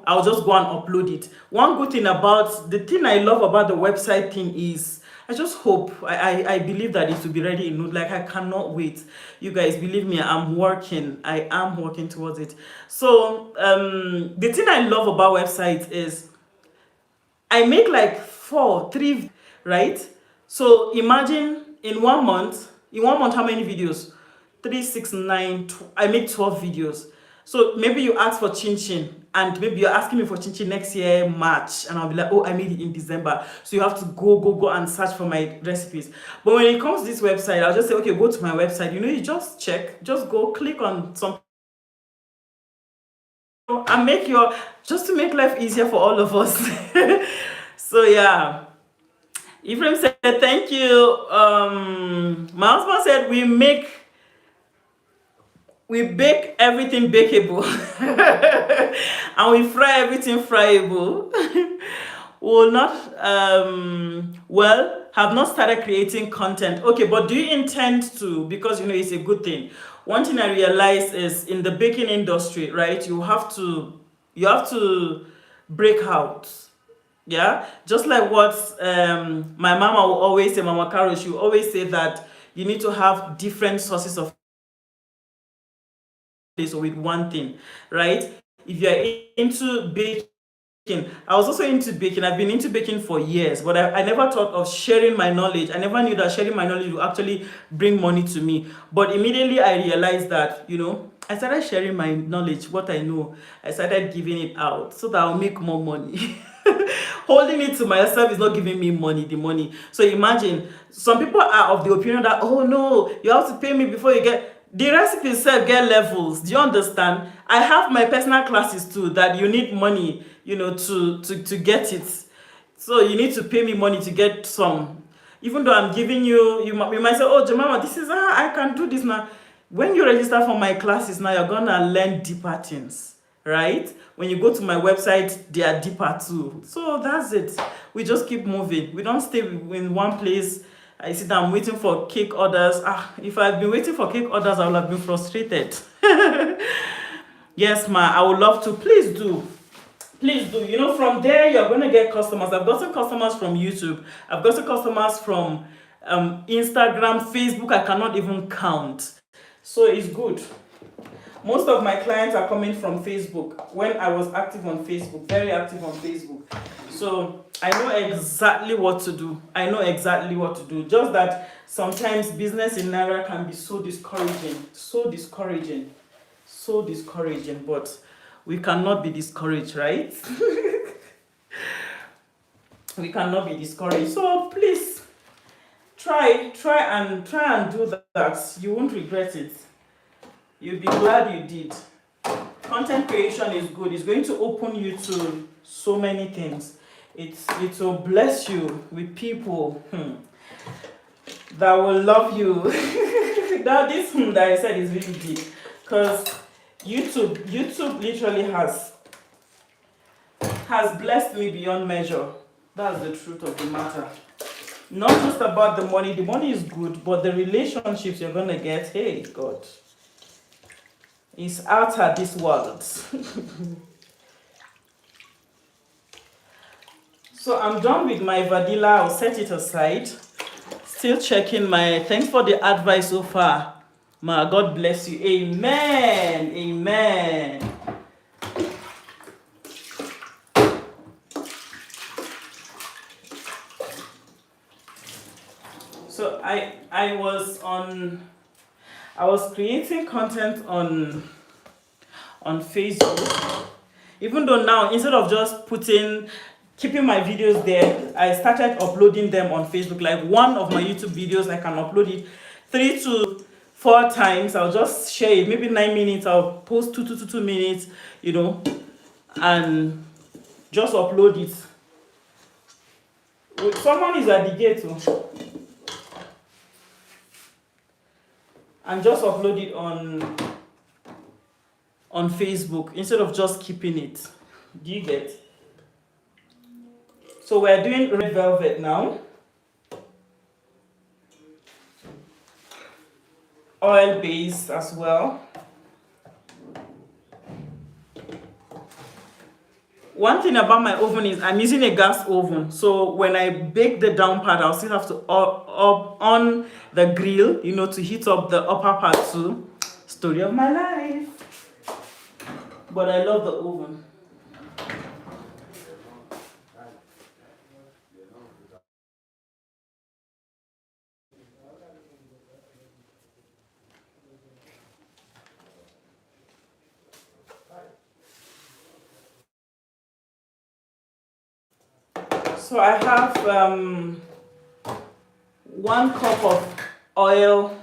Speaker 1: I'll just go and upload it. One good thing the thing I love about the website thing is, I just hope, I believe that it will be ready in like I cannot wait. You guys, believe me, I am working towards it. So the thing I love about websites is I make like 3, right? So imagine in 1 month, how many videos? 3, 6, 9, I make 12 videos. So maybe you ask for chin chin. and maybe you're asking me for chin chin next year March, and I'll be like, oh, I made it in December, so you have to go and search for my recipes. But when it comes to this website, I'll just say, okay, go to my website. You just check, just go click on some, and just to make life easier for all of us. So yeah, Ephraim said thank you. My husband said we bake everything bakeable and we fry everything fryable. Will not have not started creating content. Okay, but do you intend to? Because it's a good thing. One thing I realized is in the baking industry, right, you have to break out. Yeah, just like what my mama will always say, Mama Carol, she will always say that you need to have different sources of this with one thing, right? If you're into baking, I was also into baking. I've been into baking for years, but I never thought of sharing my knowledge. I never knew that sharing my knowledge would actually bring money to me. But immediately I realized that, I started sharing my knowledge, what I know. I started giving it out so that I'll make more money. Holding it to myself is not giving me the money. So imagine, some people are of the opinion that, oh no, you have to pay me before you get. The recipe itself get levels. Do you understand? I have my personal classes too that you need money, to get it. So you need to pay me money to get some. Even though I'm giving you, you might say, oh, Jemima, this is, I can do this now. When you register for my classes now, you're gonna learn deeper things, right? When you go to my website, they are deeper too. So that's it. We just keep moving. We don't stay in one place. I sit down waiting for cake orders. If I've been waiting for cake orders, I would have been frustrated. Yes, ma, I would love to. Please do. Please do. From there, you're going to get customers. I've gotten customers from YouTube. I've gotten customers from Instagram, Facebook. I cannot even count. So it's good. Most of my clients are coming from Facebook. When I was active on Facebook, very active on Facebook. So I know exactly what to do. I know exactly what to do. Just that sometimes business in Naira can be so discouraging. So discouraging. So discouraging. But we cannot be discouraged, right? We cannot be discouraged. So please try and do that. You won't regret it. You'll be glad you did. Content creation is good. It's going to open you to so many things. It will bless you with people that will love you. Now this that I said is really deep, because YouTube literally has blessed me beyond measure. That's the truth of the matter. Not just about the money. The money is good, but the relationships you're gonna get, hey God, is out of this world. So I'm done with my vanilla. I'll set it aside. Still checking thanks for the advice so far. Ma, God bless you. Amen. Amen. So I was creating content on Facebook. Even though now, instead of just keeping my videos there, I started uploading them on Facebook. Like one of my YouTube videos, I can upload it 3 to 4 times. I'll just share it, maybe 9 minutes. I'll post 2 minutes, and just upload it. Someone is at the gate too. And just upload it on Facebook instead of just keeping it. Do you get? So we're doing red velvet now. Oil based as well. One thing about my oven is I'm using a gas oven. So when I bake the down part, I'll still have to on the grill, to heat up the upper part too. Story of my life. But I love the oven. So I have 1 cup of oil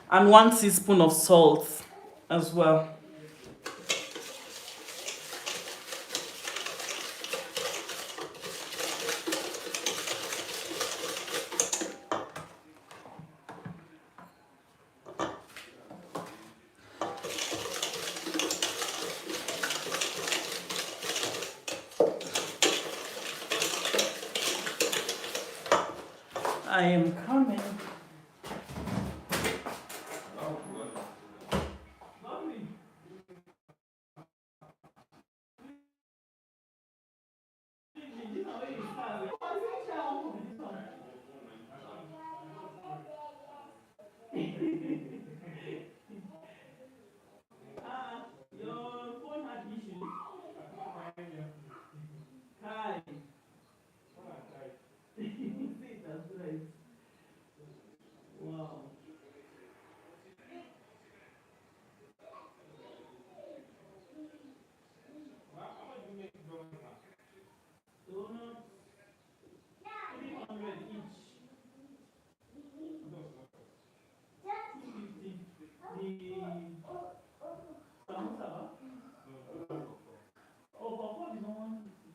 Speaker 1: and 1 teaspoon of salt as well. I am coming. Your phone had issues. Hi. See, that's right. Wow. Donuts, 300 each. 250. The samosa. Oh, but what is 150?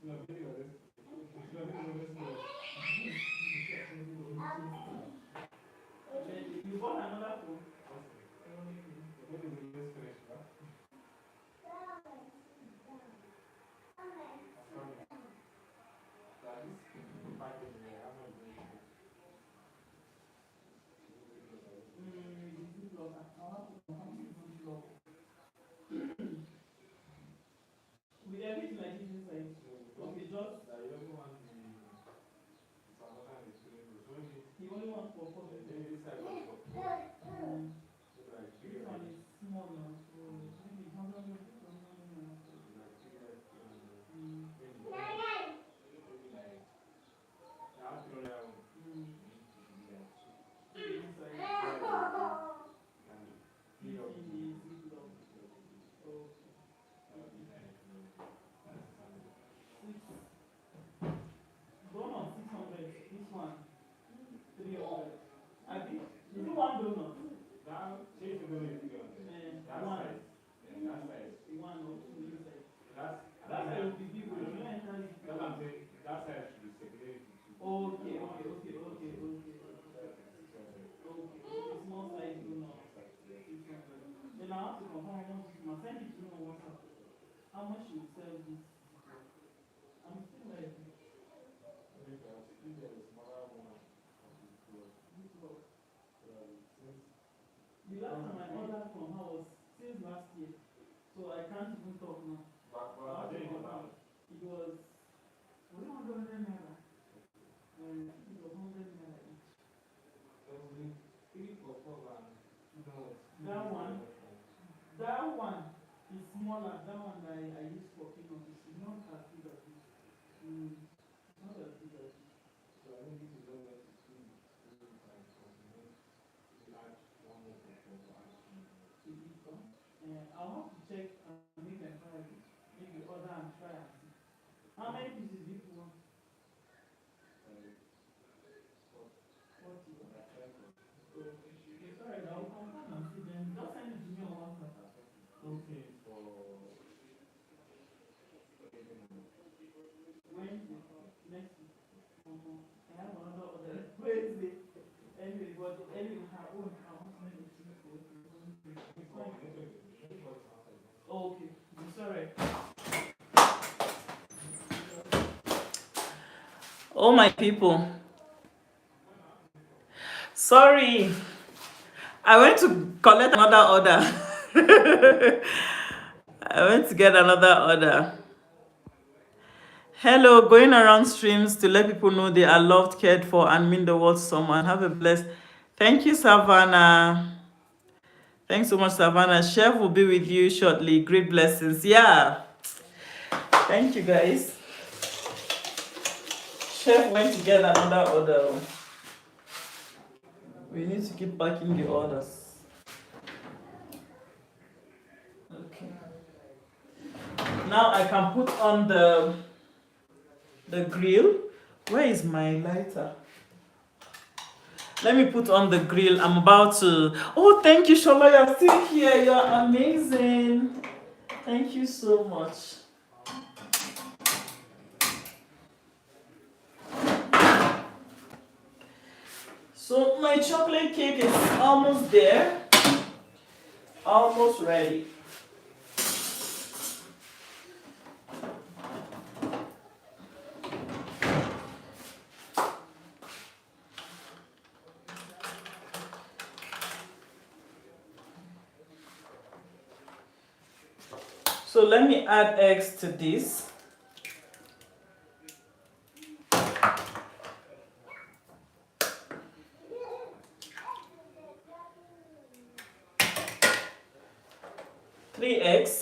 Speaker 1: It's bigger. It's 150. Okay. You bought another phone? With everything like this inside. Okay, just. He only wants for 4 people. This one is small now, so maybe 100. Donut 600. This one 300. I think you do one donut. One or two inside. That side will be big. You don't enter it. Okay. Small size donut. 600. Then I have to confirm how much you must send it to me on WhatsApp. How much you sell this? I'm still like this. The last time I ordered from her was since last year, so I can't even talk now. It was 100 naira. It was 100 naira each. That one is smaller. That one I use for peanut. It's not as big as this. It's not as big as this. I'll have to check and make an inquiry. Maybe order and try and see. How many pieces do you want? 40. It's alright, I'll confirm and see them. Just send it to me on WhatsApp. Okay. Wednesday, next week. I have another order. Wednesday. Anyway, but anyway, her own, I want to make it to you. Okay, it's alright. Oh, my people. Sorry. I went to collect another order. I went to get another order. Hello, going around streams to let people know they are loved, cared for, and mean the world to someone. Have a blessed. Thank you, Savannah. Thanks so much, Savannah. Chef will be with you shortly. Great blessings. Yeah. Thank you, guys. Chef went to get another order. We need to keep packing the orders. Okay. Now I can put on the grill. Where is my lighter? Let me put on the grill. I'm about to. Oh, thank you, Shola. You're still here. You're amazing. Thank you so much. So my chocolate cake is almost there. Almost ready. So let me add eggs to this. Three eggs.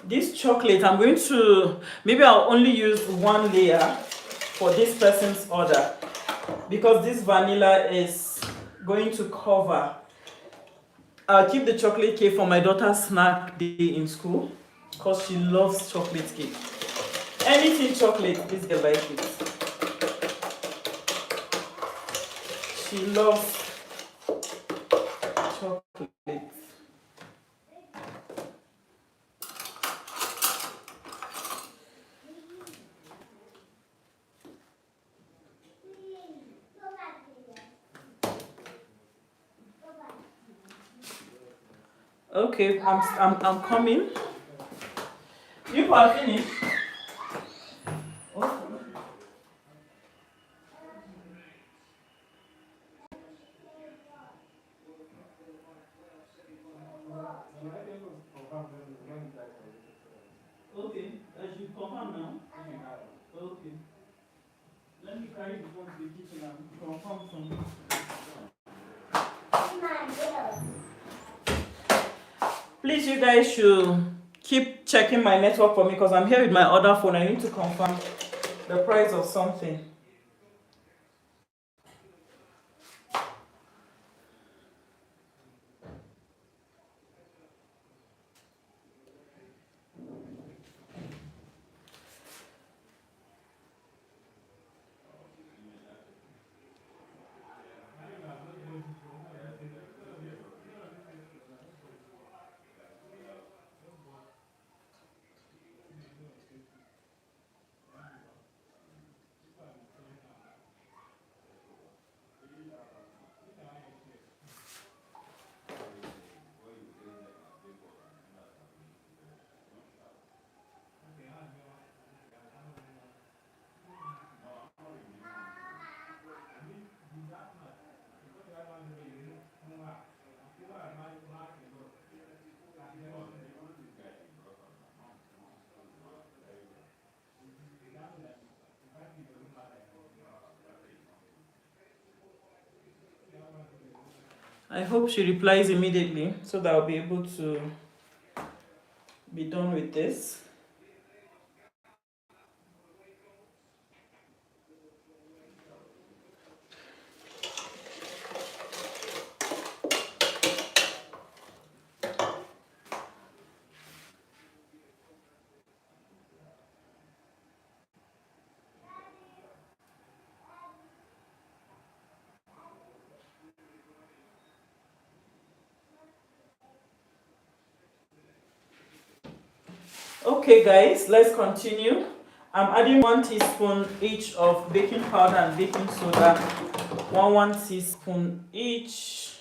Speaker 1: This chocolate, I'm going to, maybe I'll only use one layer for this person's order because this vanilla is going to cover. I'll keep the chocolate cake for my daughter's snack day in school because she loves chocolate cake. Anything chocolate, please get like it. She loves chocolate. Okay, I'm coming. You are finished. Oh. Okay, I should confirm now. Okay. Let me carry the phone to the kitchen and confirm some. Please, you guys should keep checking my network for me because I'm here with my other phone. I need to confirm the price of something. I hope she replies immediately so that I'll be able to be done with this. Okay guys, let's continue. I'm adding 1 teaspoon each of baking powder and baking soda. 1 teaspoon each.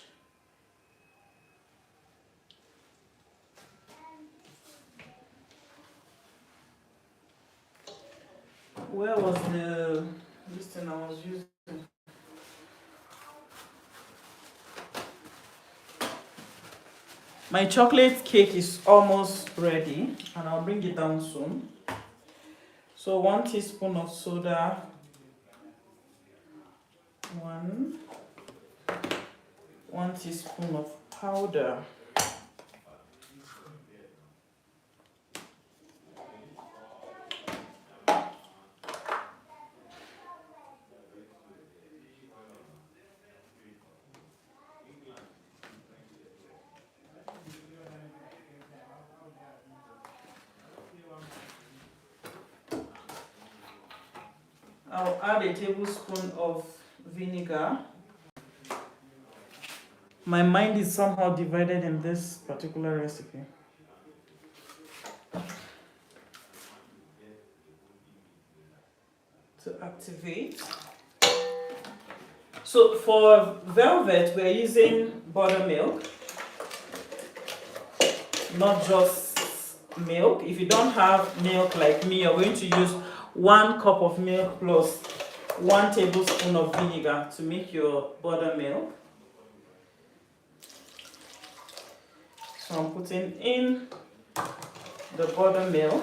Speaker 1: Where was this thing I was using? My chocolate cake is almost ready and I'll bring it down soon. So 1 teaspoon of soda, 1 teaspoon of powder, I'll add a tablespoon of vinegar. My mind is somehow divided in this particular recipe. To activate. So for velvet, we're using buttermilk, not just milk. If you don't have milk like me, you're going to use 1 cup of milk plus 1 tablespoon of vinegar to make your buttermilk. So I'm putting in the buttermilk.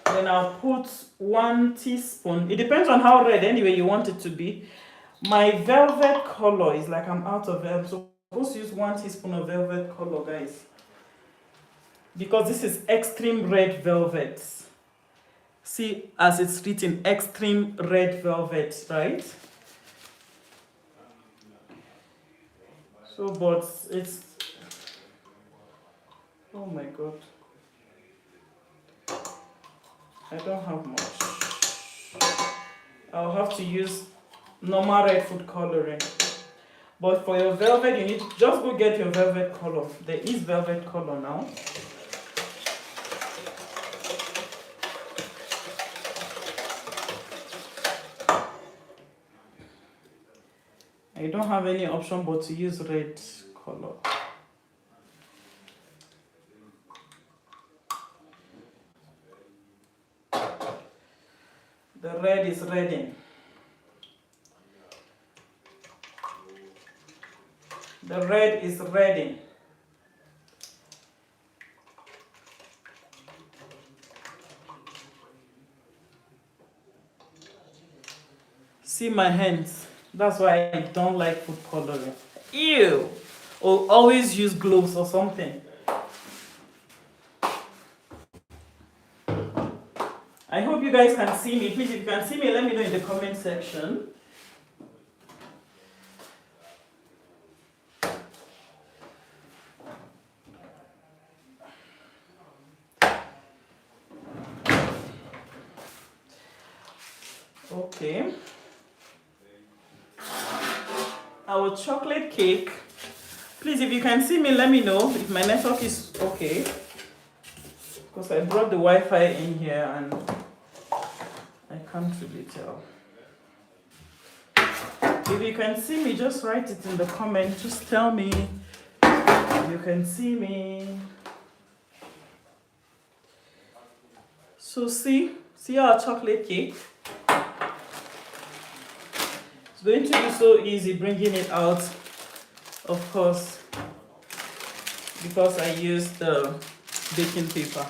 Speaker 1: Then I'll put 1 teaspoon. It depends on how red anyway you want it to be. My velvet color is like I'm out of it. So I'm supposed to use 1 teaspoon of velvet color, guys. Because this is extreme red velvet. See, as it's written, extreme red velvet, right? So, but it's... Oh my God. I don't have much. I'll have to use normal red food coloring. But for your velvet, you need to just go get your velvet color. There is velvet color now. I don't have any option but to use red color. The red is ready. The red is ready. See my hands. That's why I don't like food coloring. Ew! Or always use gloves or something. I hope you guys can see me. Please, if you can see me, let me know in the comment section. Okay. Our chocolate cake. Please, if you can see me, let me know if my network is okay. Because I brought the Wi-Fi in here and I can't really tell. If you can see me, just write it in the comment. Just tell me if you can see me. So see our chocolate cake. It's going to be so easy bringing it out, of course, because I used the baking paper.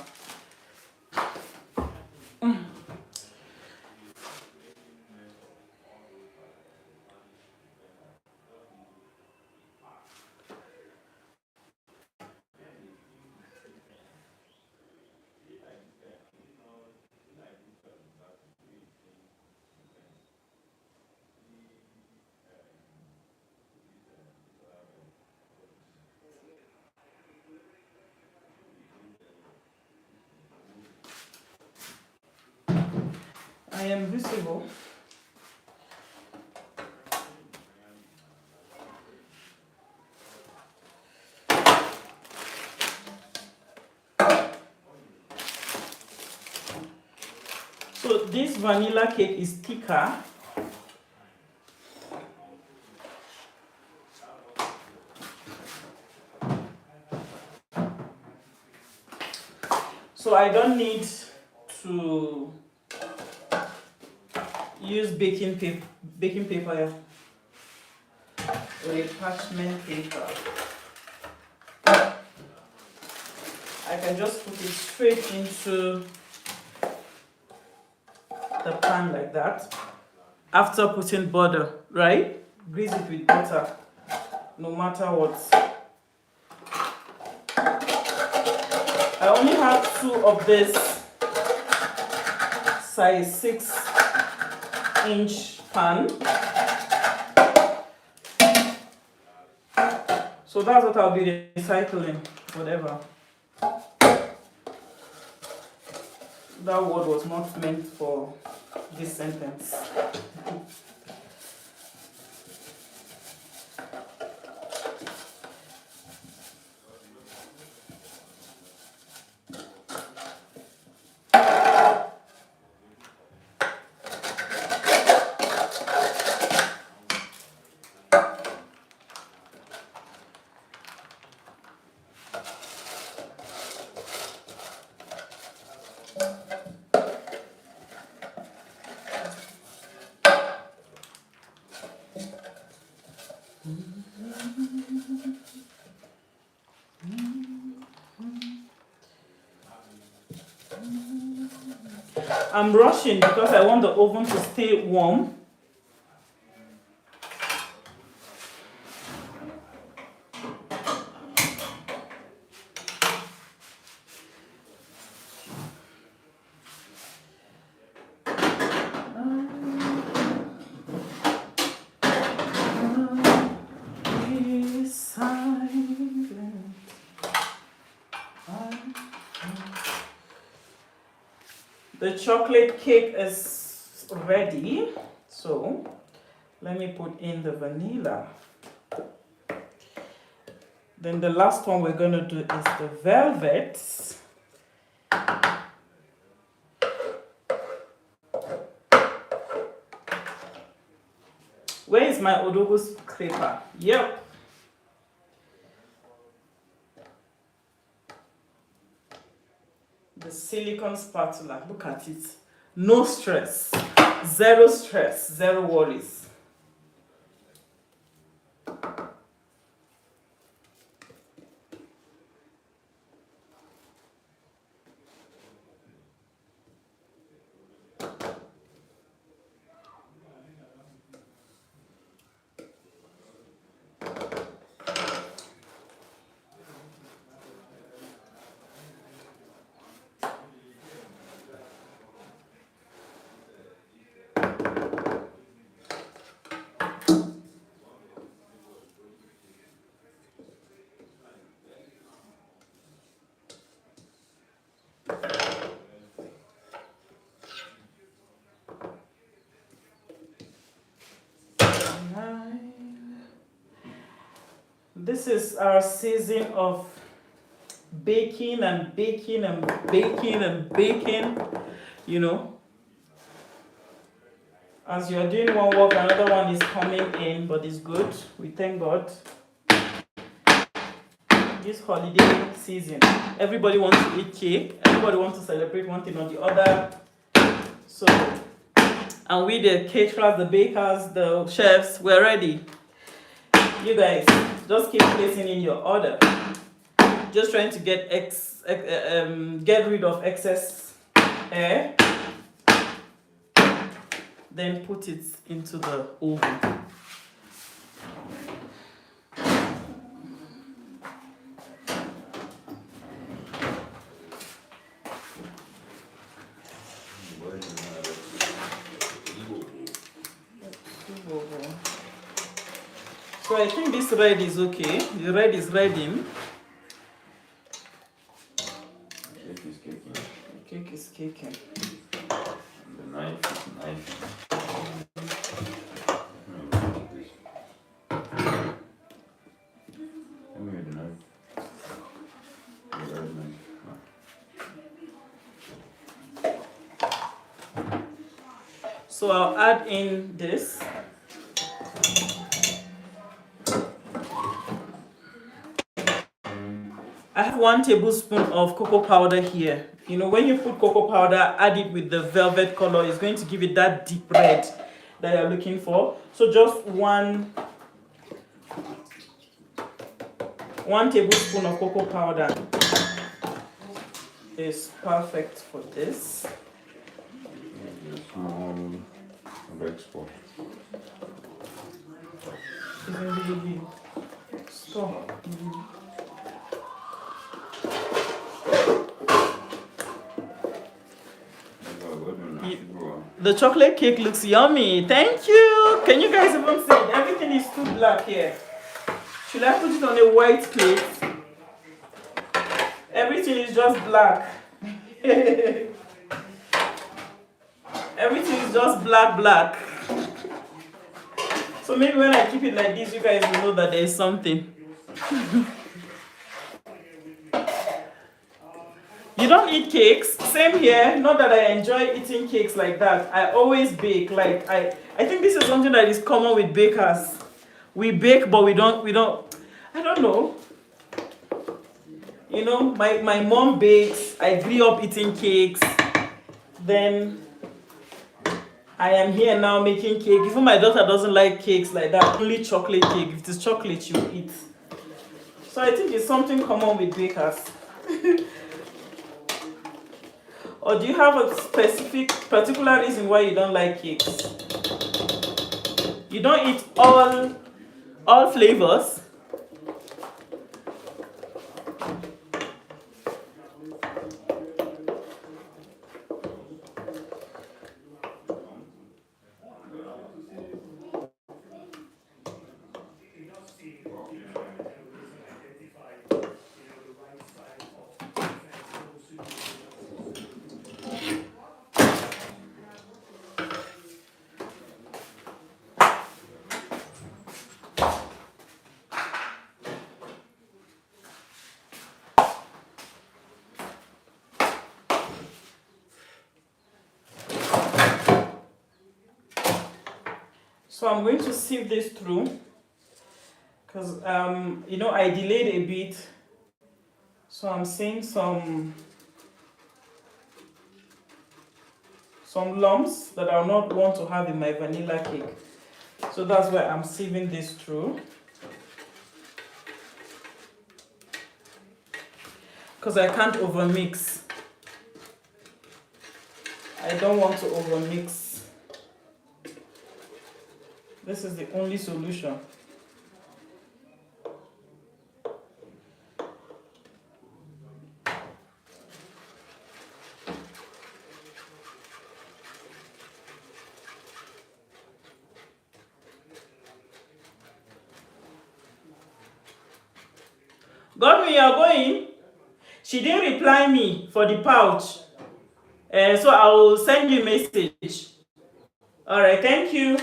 Speaker 1: I am visible. So this vanilla cake is thicker. So I don't need to use baking paper or a parchment paper. I can just put it straight into the pan like that. After putting butter, right? Grease it with butter, no matter what. I only have 2 of this size 6-inch pan. So that's what I'll be recycling, whatever. That word was not meant for this sentence. I'm rushing because I want the oven to stay warm. The chocolate cake is ready, so let me put in the vanilla. Then the last one we're going to do is the velvet. Where is my Odogo scraper? Yep. The silicone spatula, look at it. No stress, zero worries. This is our season of baking and baking and baking and baking, you know. As you're doing one work, another one is coming in, but it's good. We thank God. This holiday season, everybody wants to eat cake, everybody wants to celebrate one thing or the other. So, and we, the caterers, the bakers, the chefs, we're ready. You guys, just keep placing in your order. Just trying to get rid of excess air. Then put it into the oven. So I think this red is okay. The red is ready. The cake is caking.
Speaker 2: The knife.
Speaker 1: So I'll add in this. I have 1 tablespoon of cocoa powder here. You know, when you put cocoa powder, add it with the velvet color. It's going to give it that deep red that you're looking for. So just 1 tablespoon of cocoa powder. is perfect for this.
Speaker 2: Maybe a small red spot.
Speaker 1: Even the stop. The chocolate cake looks yummy. Thank you. Can you guys even see it? Everything is too black here. Should I put it on a white plate? Everything is just black. Everything is just black. So maybe when I keep it like this, you guys will know that there is something. You don't eat cakes? Same here. Not that I enjoy eating cakes like that. I always bake. Like I think this is something that is common with bakers. We bake, but we don't. I don't know. You know, my mom bakes. I grew up eating cakes. Then I am here now making cake. Even my daughter doesn't like cakes like that. Only chocolate cake. If it is chocolate, she will eat. So I think it's something common with bakers. Or do you have a particular reason why you don't like cakes? You don't eat all flavors? So I'm going to sieve this through because you know, I delayed a bit, so I'm seeing some lumps that I'll not want to have in my vanilla cake. So that's why I'm sieving this through, because I can't overmix. I don't want to overmix. This is the only solution. Godwin, you're going? She didn't reply me for the pouch. So I will send you a message. All right, thank you.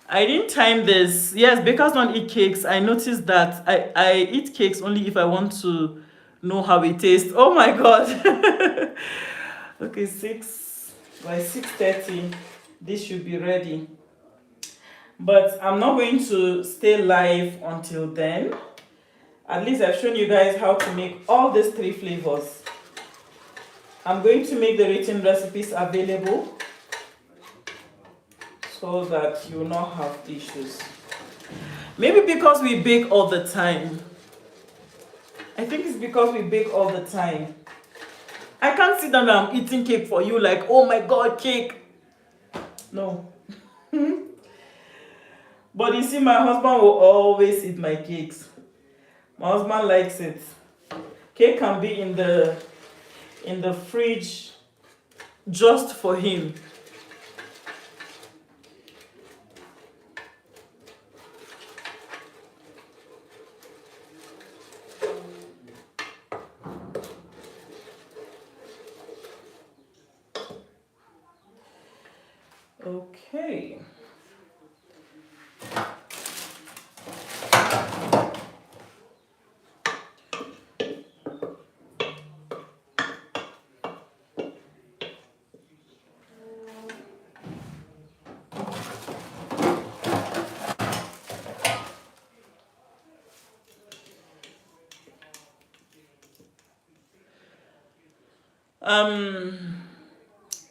Speaker 1: I didn't time this. Yes, bakers don't eat cakes. I noticed that. I eat cakes only if I want to know how it tastes. Oh my god. Okay, by 6:30, this should be ready. But I'm not going to stay live until then. At least I've shown you guys how to make all these 3 flavors. I'm going to make the written recipes available so that you will not have issues. Maybe because we bake all the time. I think it's because we bake all the time. I can't sit down and I'm eating cake for you like, oh my god, cake. No. But you see, my husband will always eat my cakes. My husband likes it. Cake can be in the fridge just for him. Okay.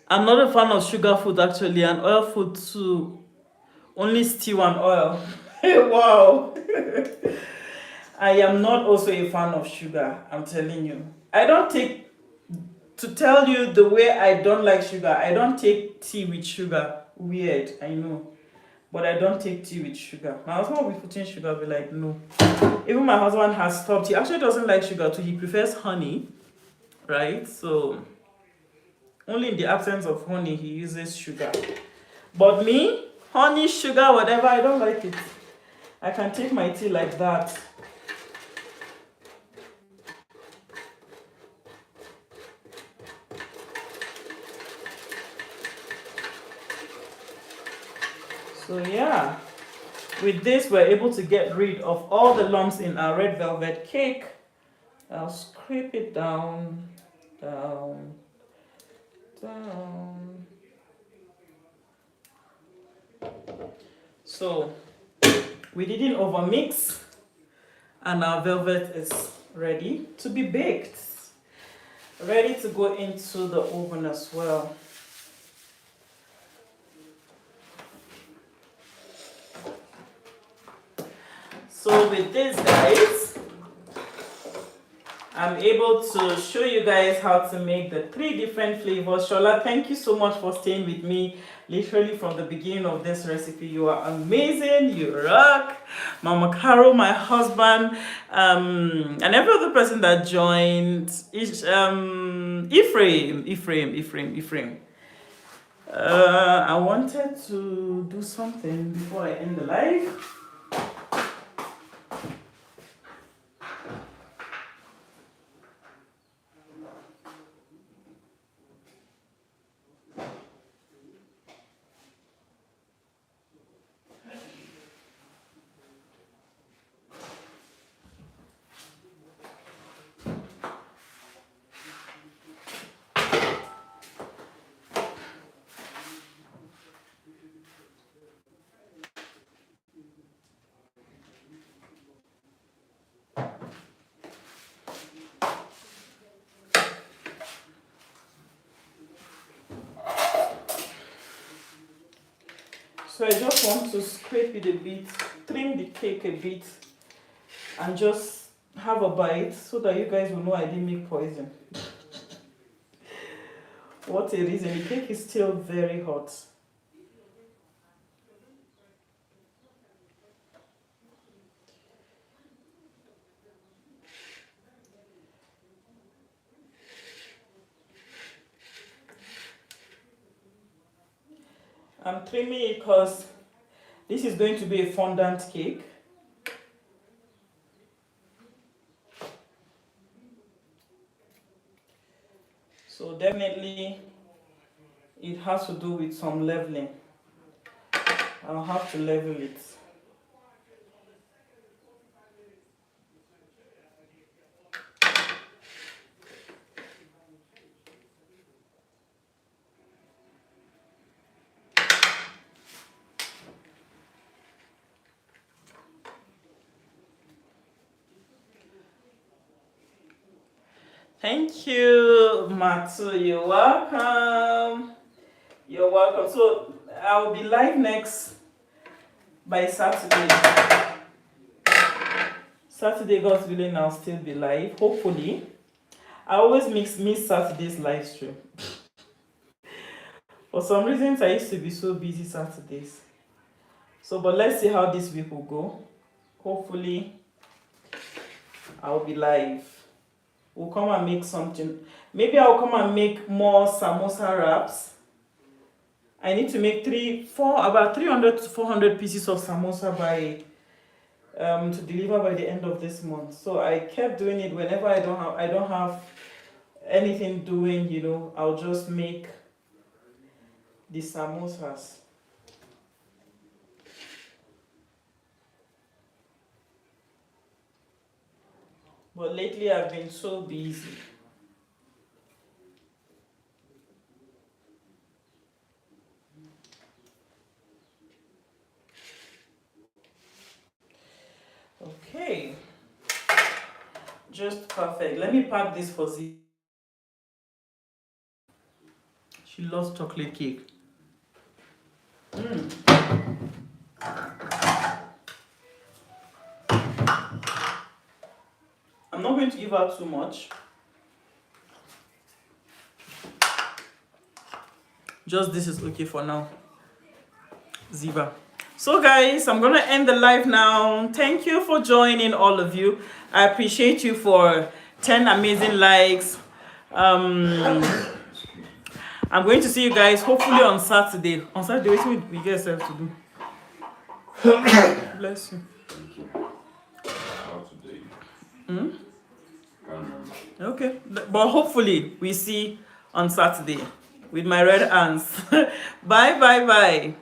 Speaker 1: I'm not a fan of sugar food actually, and oil food too Only stew and oil. Wow. I am not also a fan of sugar, I'm telling you. I don't take, to tell you the way I don't like sugar, I don't take tea with sugar. Weird, I know. But I don't take tea with sugar. My husband will be putting sugar, I'll be like, no. Even my husband has stopped. He actually doesn't like sugar too. He prefers honey, right? So only in the absence of honey he uses sugar. But me, honey, sugar, whatever, I don't like it. I can take my tea like that. So yeah, with this we're able to get rid of all the lumps in our red velvet cake. I'll scrape it down, down, down. So we didn't overmix and our velvet is ready to be baked. Ready to go into the oven as well. So with this, guys, I'm able to show you guys how to make the 3 different flavors. Shola, thank you so much for staying with me literally from the beginning of this recipe. You are amazing, you rock. Mama Caro, my husband, and every other person that joined. Ephraim. I wanted to do something before I end the live. So I just want to scrape it a bit, trim the cake a bit, and just have a bite so that you guys will know I didn't make poison. What a reason, the cake is still very hot. I'm trimming it because this is going to be a fondant cake. So definitely it has to do with some leveling. I'll have to level it. Thank you, Matsu. You're welcome. You're welcome. So I will be live next by Saturday. Saturday, God's willing, I'll still be live. Hopefully. I always miss Saturday's live stream. For some reasons, I used to be so busy Saturdays. So, but let's see how this week will go. Hopefully, I'll be live. We'll come and make something. Maybe I'll come and make more samosa wraps. I need to make about 300 to 400 pieces of samosa by to deliver by the end of this month. So I kept doing it whenever I don't have anything doing, I'll just make the samosas. But lately I've been so busy. Okay. Just perfect. Let me pack this for Z. She loves chocolate cake. not going to give out too much. Just this is okay for now. Ziva. So guys, I'm gonna end the live now. Thank you for joining, all of you. I appreciate you for 10 amazing likes. I'm going to see you guys hopefully on Saturday. On Saturday, what will we get yourself to do? Bless you.
Speaker 2: Thank you. How today?
Speaker 1: Okay, but hopefully we see on Saturday with my red hands. Bye.